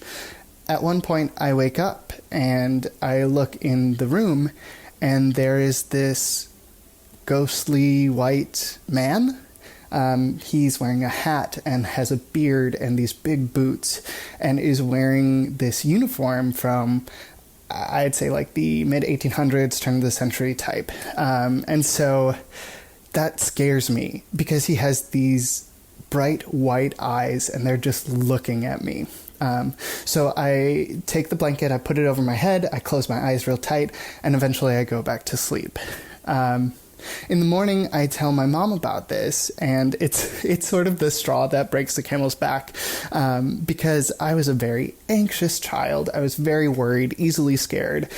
[SPEAKER 4] At one point, I wake up, and I look in the room, and there is this ghostly white man. He's wearing a hat and has a beard and these big boots and is wearing this uniform from I'd say like the mid 1800s, turn of the century type. And so that scares me because he has these bright white eyes and they're just looking at me. So I take the blanket, I put it over my head, I close my eyes real tight, and eventually I go back to sleep. In the morning, I tell my mom about this, and it's sort of the straw that breaks the camel's back, because I was a very anxious child. I was very worried, easily scared.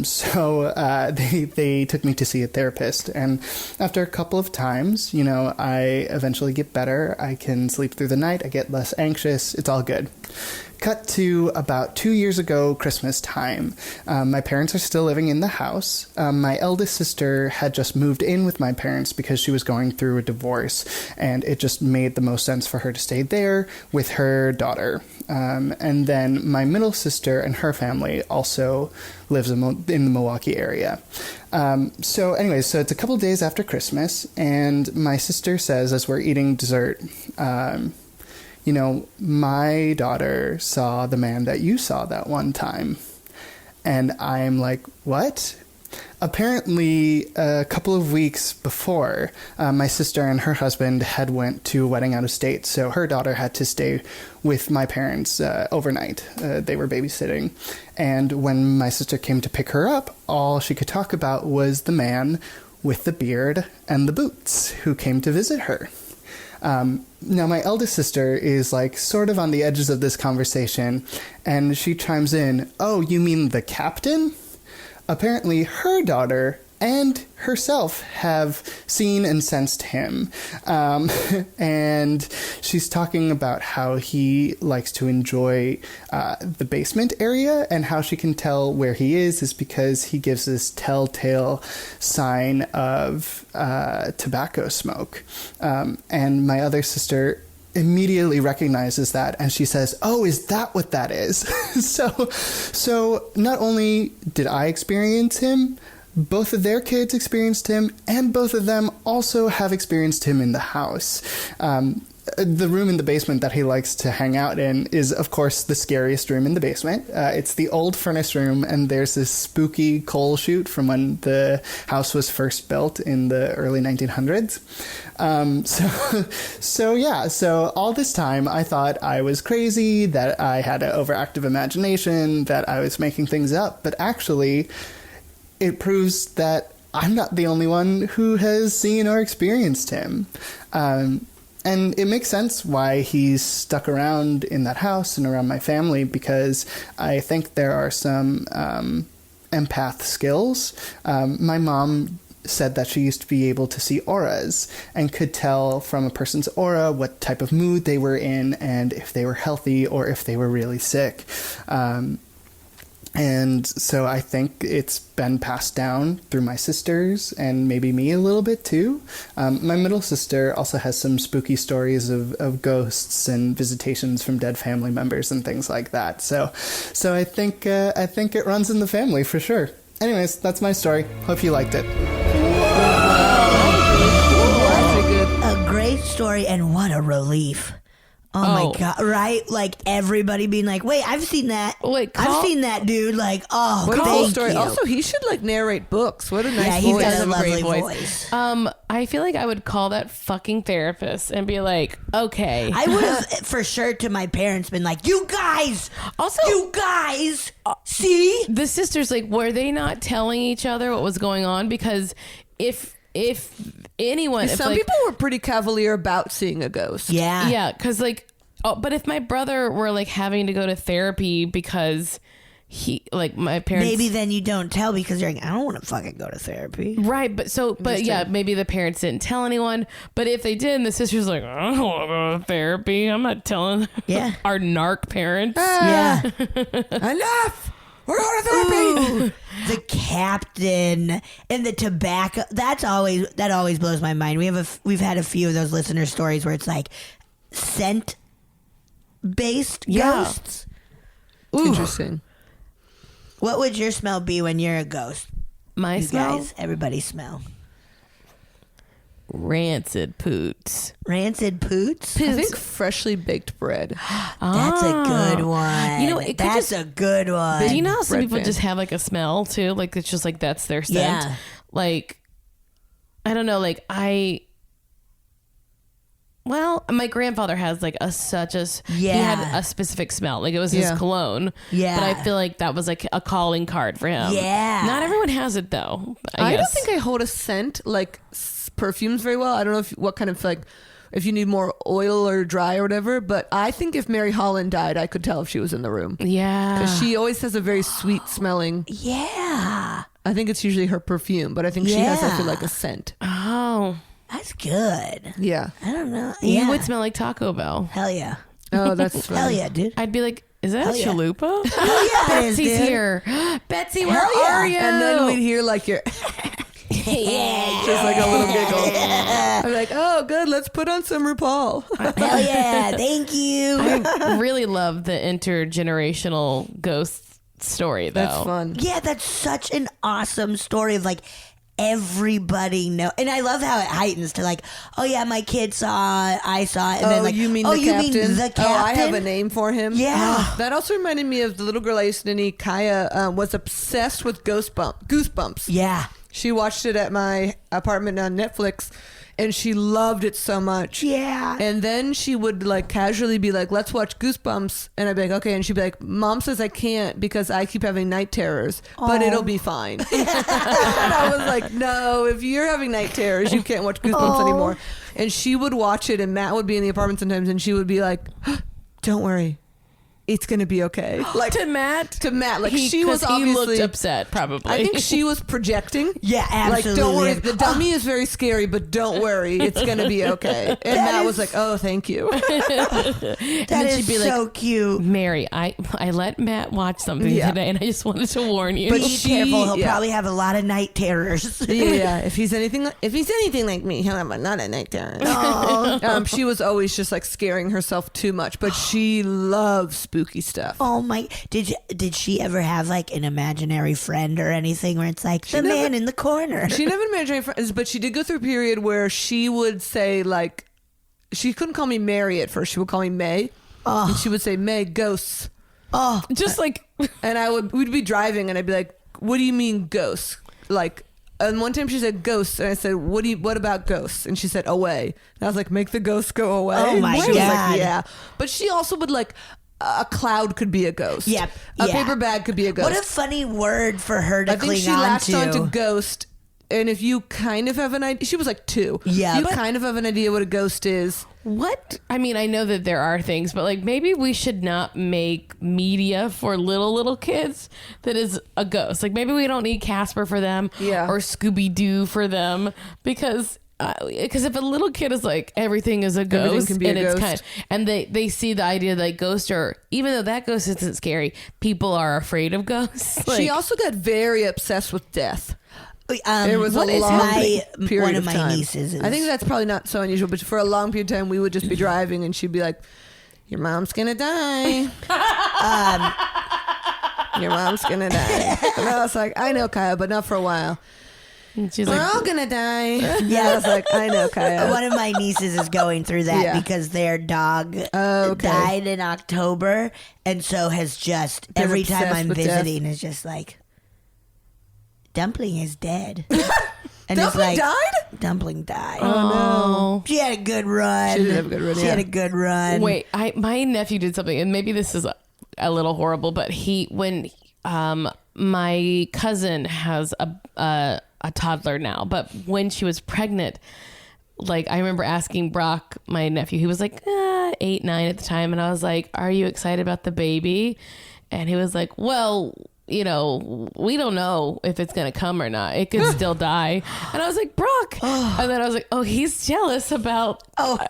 [SPEAKER 4] So they took me to see a therapist, and after a couple of times, I eventually get better. I can sleep through the night. I get less anxious. It's all good. Cut to about 2 years ago, Christmas time. My parents are still living in the house. My eldest sister had just moved in with my parents because she was going through a divorce, and it just made the most sense for her to stay there with her daughter. And then my middle sister and her family also lives in the Milwaukee area. So it's a couple of days after Christmas, and my sister says, as we're eating dessert, my daughter saw the man that you saw that one time. And I'm like, what? Apparently, a couple of weeks before, my sister and her husband had went to a wedding out of state, so her daughter had to stay with my parents overnight. They were babysitting. And when my sister came to pick her up, all she could talk about was the man with the beard and the boots who came to visit her. Now, my eldest sister is sort of on the edges of this conversation, and she chimes in, "Oh, you mean the captain?" Apparently, her daughter and herself have seen and sensed him. And she's talking about how he likes to enjoy the basement area, and how she can tell where he is because he gives this telltale sign of tobacco smoke. And my other sister immediately recognizes that, and she says, "Oh, is that what that is?" So not only did I experience him, both of their kids experienced him, and both of them also have experienced him in the house. The room in the basement that he likes to hang out in is, of course, the scariest room in the basement. It's the old furnace room, and there's this spooky coal chute from when the house was first built in the early 1900s. So all this time I thought I was crazy, that I had an overactive imagination, that I was making things up, but actually it proves that I'm not the only one who has seen or experienced him. And it makes sense why he's stuck around in that house and around my family, because I think there are some empath skills. My mom said that she used to be able to see auras and could tell from a person's aura what type of mood they were in and if they were healthy or if they were really sick. And so I think it's been passed down through my sisters and maybe me a little bit too. My middle sister also has some spooky stories of ghosts and visitations from dead family members and things like that. So I think it runs in the family for sure. Anyways, that's my story. Hope you liked it.
[SPEAKER 2] A great story, and what a relief. Oh my God, right? Everybody being like, wait, I've seen that. I've seen that, dude.
[SPEAKER 1] What a cool story. You. Also, he should narrate books. What a nice voice.
[SPEAKER 2] Yeah, he's got a lovely voice.
[SPEAKER 3] I feel like I would call that fucking therapist and be like, okay.
[SPEAKER 2] I would have for sure to my parents been like, you guys, see?
[SPEAKER 3] The sisters, were they not telling each other what was going on? Because if anyone,
[SPEAKER 1] some people were pretty cavalier about seeing a ghost.
[SPEAKER 3] Yeah, because but if my brother were having to go to therapy because he my parents,
[SPEAKER 2] maybe then you don't tell because you're like, I don't want to fucking go to therapy,
[SPEAKER 3] right? But yeah, maybe the parents didn't tell anyone. But if they did, and the sister's like, I don't want to go to therapy, I'm not telling. Our narc parents.
[SPEAKER 2] Enough. We're going to therapy. The captain and the tobacco. That always blows my mind. We've had a few of those listener stories where it's scent based ghosts.
[SPEAKER 1] Ooh. Interesting.
[SPEAKER 2] What would your smell be when you're a ghost?
[SPEAKER 3] My smell?
[SPEAKER 2] Guys, everybody smell.
[SPEAKER 3] rancid poots.
[SPEAKER 2] Rancid poots?
[SPEAKER 1] I think freshly baked bread.
[SPEAKER 2] That's a good one.
[SPEAKER 3] You know, it could
[SPEAKER 2] that's a good one.
[SPEAKER 3] Do you know how some
[SPEAKER 1] Bread
[SPEAKER 3] people
[SPEAKER 1] fan.
[SPEAKER 3] just have like a smell too? Like it's just like that's their scent.
[SPEAKER 2] Yeah.
[SPEAKER 3] Like I don't know. Like my grandfather has like he had a specific smell. Like it was his cologne.
[SPEAKER 2] Yeah.
[SPEAKER 3] But I feel like that was like a calling card for him.
[SPEAKER 2] Yeah.
[SPEAKER 3] Not everyone has it though.
[SPEAKER 1] I don't
[SPEAKER 3] guess.
[SPEAKER 1] think I hold a scent like perfumes very well. I don't know what kind of like if you need more oil or dry or whatever. But I think if Mary Holland died, I could tell if she was in the room.
[SPEAKER 3] Yeah.
[SPEAKER 1] Because she always has a very sweet smelling.
[SPEAKER 2] Yeah.
[SPEAKER 1] I think it's usually her perfume, but I think she has, I feel like, a scent.
[SPEAKER 3] Oh.
[SPEAKER 2] That's good.
[SPEAKER 1] Yeah.
[SPEAKER 2] I don't know.
[SPEAKER 3] You would smell like Taco Bell.
[SPEAKER 2] Hell yeah.
[SPEAKER 1] Oh, that's fun.
[SPEAKER 2] Hell yeah, dude.
[SPEAKER 3] I'd be like, is that a
[SPEAKER 2] yeah.
[SPEAKER 3] chalupa?
[SPEAKER 2] Hell yeah, it is,
[SPEAKER 3] Betsy's
[SPEAKER 2] dude.
[SPEAKER 3] here. Betsy, where
[SPEAKER 2] Hell yeah.
[SPEAKER 3] are you?
[SPEAKER 1] And then we'd hear like your
[SPEAKER 2] Yeah.
[SPEAKER 1] just like a little giggle. I'm like, oh, good. Let's put on some RuPaul.
[SPEAKER 2] Hell yeah. Thank you.
[SPEAKER 3] I really love the intergenerational ghost story, though.
[SPEAKER 1] That's fun.
[SPEAKER 2] Yeah, that's such an awesome story of like everybody know, and I love how it heightens to like, oh yeah, my kid saw it, I saw it, and then like,
[SPEAKER 1] you mean
[SPEAKER 2] oh,
[SPEAKER 1] the
[SPEAKER 2] you
[SPEAKER 1] captain?
[SPEAKER 2] mean the captain?
[SPEAKER 1] Oh, I have a name for him.
[SPEAKER 2] Yeah.
[SPEAKER 1] That also reminded me of the little girl I used to know, Kaya, was obsessed with Goosebumps.
[SPEAKER 2] Yeah.
[SPEAKER 1] She watched it at my apartment on Netflix, and she loved it so much.
[SPEAKER 2] Yeah.
[SPEAKER 1] And then she would like casually be like, let's watch Goosebumps. And I'd be like, okay. And she'd be like, Mom says I can't because I keep having night terrors, but it'll be fine. And I was like, no, if you're having night terrors, you can't watch Goosebumps anymore. And she would watch it, and Matt would be in the apartment sometimes, and she would be like, don't worry. It's going to be okay. Like
[SPEAKER 3] to Matt?
[SPEAKER 1] Like she was
[SPEAKER 3] 'cause
[SPEAKER 1] obviously
[SPEAKER 3] he looked upset, probably.
[SPEAKER 1] I think she was projecting.
[SPEAKER 2] Yeah, absolutely.
[SPEAKER 1] Like, don't worry. The dummy is very scary, but don't worry. It's going to be okay. And Matt was like, oh, thank you.
[SPEAKER 2] That is
[SPEAKER 3] she'd be
[SPEAKER 2] so
[SPEAKER 3] like,
[SPEAKER 2] cute.
[SPEAKER 3] Mary, I let Matt watch something today, and I just wanted to warn you.
[SPEAKER 2] Be
[SPEAKER 1] she-
[SPEAKER 2] careful. He'll
[SPEAKER 1] yeah.
[SPEAKER 2] probably have a lot of night terrors.
[SPEAKER 1] Yeah. If he's anything like me, he'll have not a night terror. She was always just like scaring herself too much, but she loves spooky stuff.
[SPEAKER 2] Oh my! Did she ever have like an imaginary friend or anything where it's like the
[SPEAKER 1] never-
[SPEAKER 2] man in the corner?
[SPEAKER 1] She never imagined any friends, but she did go through a period where she would say like, she couldn't call me Mary at first. She would call me May, and she would say May ghosts,
[SPEAKER 3] just like
[SPEAKER 1] and we'd be driving, and I'd be like, what do you mean ghosts? Like, and one time she said ghosts, and I said, what about ghosts? And she said away. And I was like, make the ghosts go away.
[SPEAKER 2] Oh my
[SPEAKER 1] She was
[SPEAKER 2] God.
[SPEAKER 1] like, yeah. But she also would like, a cloud could be a ghost.
[SPEAKER 2] Yep.
[SPEAKER 1] A
[SPEAKER 2] Yeah.
[SPEAKER 1] paper bag could be a ghost.
[SPEAKER 2] What a funny word for her to
[SPEAKER 1] I think
[SPEAKER 2] cling
[SPEAKER 1] she
[SPEAKER 2] on
[SPEAKER 1] latched
[SPEAKER 2] to.
[SPEAKER 1] onto ghost, and if you kind of have an idea, she was like 2.
[SPEAKER 2] Yeah,
[SPEAKER 1] you
[SPEAKER 2] but-
[SPEAKER 1] kind of have an idea what a ghost is.
[SPEAKER 3] what? I mean, I know that there are things, but like maybe we should not make media for little kids that is a ghost. Like maybe we don't need Casper for them,
[SPEAKER 1] Yeah.
[SPEAKER 3] or Scooby Doo for them, because if a little kid is like everything is a ghost,
[SPEAKER 1] Everything can be a
[SPEAKER 3] and it's
[SPEAKER 1] ghost.
[SPEAKER 3] and they see the idea that ghosts are, even though that ghost isn't scary, people are afraid of ghosts.
[SPEAKER 1] She
[SPEAKER 3] Like,
[SPEAKER 1] also got very obsessed with death.
[SPEAKER 2] There
[SPEAKER 1] was a long period
[SPEAKER 2] one of
[SPEAKER 1] of
[SPEAKER 2] my
[SPEAKER 1] time.
[SPEAKER 2] nieces. Is,
[SPEAKER 1] I think that's probably not so unusual, but for a long period of time, we would just be driving, and she'd be like, "Your mom's gonna die. Your mom's gonna die." And I was like, "I know, Kaya, but not for a while.
[SPEAKER 3] she's
[SPEAKER 1] We're
[SPEAKER 3] like,
[SPEAKER 1] all gonna die." Yeah, I was like, "I know, Kaya."
[SPEAKER 2] one of my nieces is going through that
[SPEAKER 1] Yeah.
[SPEAKER 2] because their dog
[SPEAKER 1] Okay.
[SPEAKER 2] died in October, and so has just
[SPEAKER 1] Been
[SPEAKER 2] every time
[SPEAKER 1] obsessed
[SPEAKER 2] I'm
[SPEAKER 1] with
[SPEAKER 2] visiting is just like, Dumpling is dead. And
[SPEAKER 1] Dumpling
[SPEAKER 2] it's like,
[SPEAKER 1] died?
[SPEAKER 2] Dumpling died.
[SPEAKER 3] oh.
[SPEAKER 2] She had a good run.
[SPEAKER 1] She did have a good run,
[SPEAKER 2] She
[SPEAKER 1] yeah.
[SPEAKER 2] had a good run.
[SPEAKER 3] Wait, my nephew did something, and maybe this is a little horrible, but when my cousin has a toddler now, but when she was pregnant, like I remember asking Brock, my nephew, he was like 8, 9 at the time, and I was like, "Are you excited about the baby?" And he was like, "Well, you know, we don't know if it's going to come or not. It could still die." And I was like, "Brock." And then I was like, "Oh, he's jealous about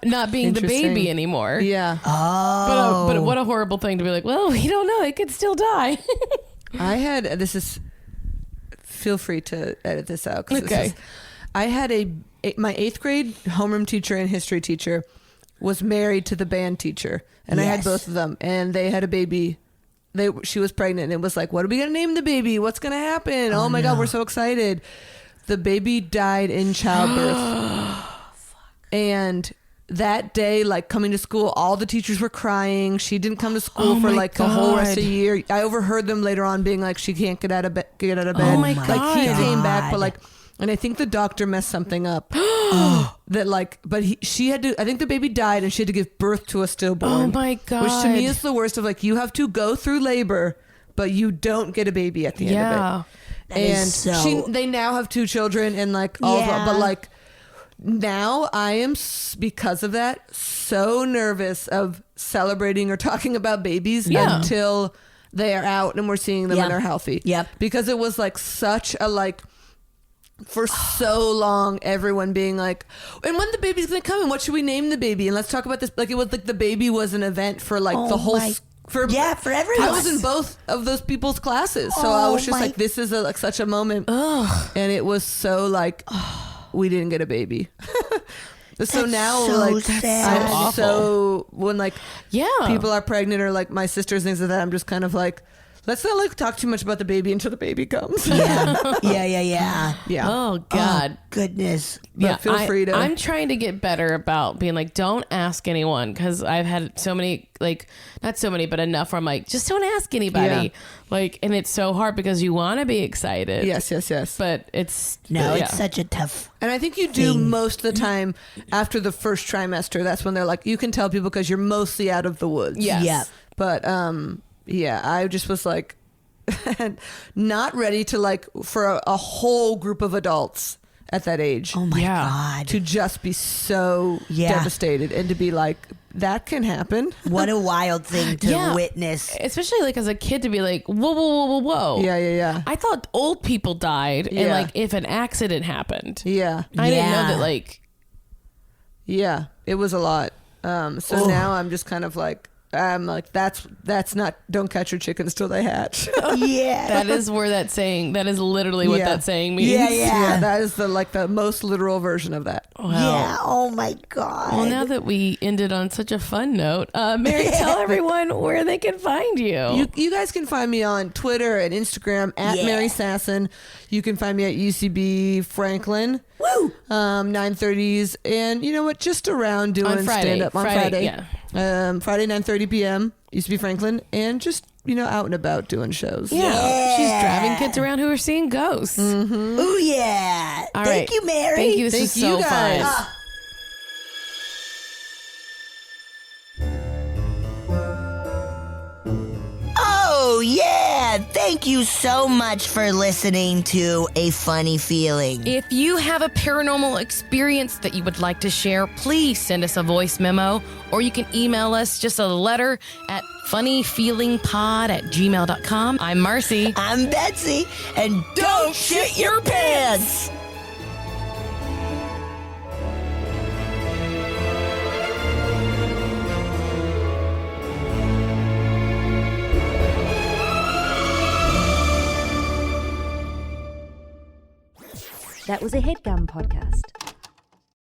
[SPEAKER 3] not being the
[SPEAKER 1] Interesting.
[SPEAKER 3] baby anymore."
[SPEAKER 1] Yeah.
[SPEAKER 3] But what a horrible thing to be like, "Well, we don't know. It could still die."
[SPEAKER 1] I had feel free to edit this out. 'Cause
[SPEAKER 3] Okay.
[SPEAKER 1] I had my 8th grade homeroom teacher and history teacher was married to the band teacher, and I had
[SPEAKER 2] Yes.
[SPEAKER 1] both of them, and they had a baby. She was pregnant, and it was like, what are we gonna name the baby? What's gonna happen? Oh my God, we're so excited. The baby died in childbirth. And that day, like coming to school, all the teachers were crying. She didn't come to school for like the whole rest of the year. I overheard them later on being like, she can't get out of bed.
[SPEAKER 3] Oh my God.
[SPEAKER 1] Like he came back, but like, and I think the doctor messed something up. That like, but she had to. I think the baby died, and she had to give birth to a stillborn.
[SPEAKER 3] Oh my God.
[SPEAKER 1] Which to me is the worst of like, you have to go through labor, but you don't get a baby at the end of it. And they now have 2 children, and like all, but like. Now I am, because of that, so nervous of celebrating or talking about babies until they are out and we're seeing them and they're healthy.
[SPEAKER 2] Yep.
[SPEAKER 1] Because it was like such a like, for so long, everyone being like, and when the baby's going to come and what should we name the baby? And let's talk about this. Like it was like the baby was an event for like the whole... For everyone. I was in both of those people's classes. So I was just like, this is like such a moment. And it was so like... we didn't get a baby. So now
[SPEAKER 2] so
[SPEAKER 1] like
[SPEAKER 2] sad.
[SPEAKER 1] so when like people are pregnant or like my sisters, things like that, I'm just kind of like, let's not like talk too much about the baby until the baby comes.
[SPEAKER 2] Yeah.
[SPEAKER 3] Oh God.
[SPEAKER 2] Oh, goodness.
[SPEAKER 1] But feel free to.
[SPEAKER 3] I'm trying to get better about being like, don't ask anyone, because I've had so many, like, not so many, but enough where I'm like, just don't ask anybody. Like, and it's so hard because you want to be excited.
[SPEAKER 1] Yes.
[SPEAKER 3] But it's
[SPEAKER 2] it's such a tough.
[SPEAKER 1] And I think you do
[SPEAKER 2] thing.
[SPEAKER 1] most of the time after the first trimester. That's when they're like, you can tell people because you're mostly out of the woods.
[SPEAKER 3] Yes.
[SPEAKER 2] Yeah.
[SPEAKER 1] But I just was like not ready to like for a whole group of adults at that age.
[SPEAKER 2] Oh my God.
[SPEAKER 1] To just be so devastated and to be like, that can happen.
[SPEAKER 2] What a wild thing to witness.
[SPEAKER 3] Especially like as a kid to be like, whoa.
[SPEAKER 1] Yeah.
[SPEAKER 3] I thought old people died and like if an accident happened.
[SPEAKER 1] Yeah.
[SPEAKER 3] I didn't know that like.
[SPEAKER 1] Yeah, it was a lot. So now I'm just kind of like, I'm like, that's not, don't catch your chickens till they hatch.
[SPEAKER 3] That is where that saying, that is literally what that saying means.
[SPEAKER 2] Yeah.
[SPEAKER 1] That is the most literal version of that.
[SPEAKER 3] Wow.
[SPEAKER 2] Yeah. Oh my God.
[SPEAKER 3] Well, now that we ended on such a fun note, Mary, tell everyone where they can find you.
[SPEAKER 1] You guys can find me on Twitter and Instagram at Mary Sasson. You can find me at UCB Franklin.
[SPEAKER 2] Woo!
[SPEAKER 1] 9:30s, and you know what? Just around doing stand up on Friday. Friday 9:30 p.m. UCB Franklin, and just out and about doing shows.
[SPEAKER 3] Yeah. She's driving kids around who are seeing ghosts.
[SPEAKER 2] Mm-hmm. Oh yeah!
[SPEAKER 3] All
[SPEAKER 2] Thank you, Mary.
[SPEAKER 3] Thank you. This is so
[SPEAKER 1] guys.
[SPEAKER 3] fun.
[SPEAKER 2] Oh yeah! Thank you so much for listening to A Funny Feeling.
[SPEAKER 3] If you have a paranormal experience that you would like to share, please send us a voice memo, or you can email us just a letter at funnyfeelingpod@gmail.com. I'm Marcy.
[SPEAKER 2] I'm Betsy, and don't shit your pants!
[SPEAKER 5] That was a HeadGum podcast.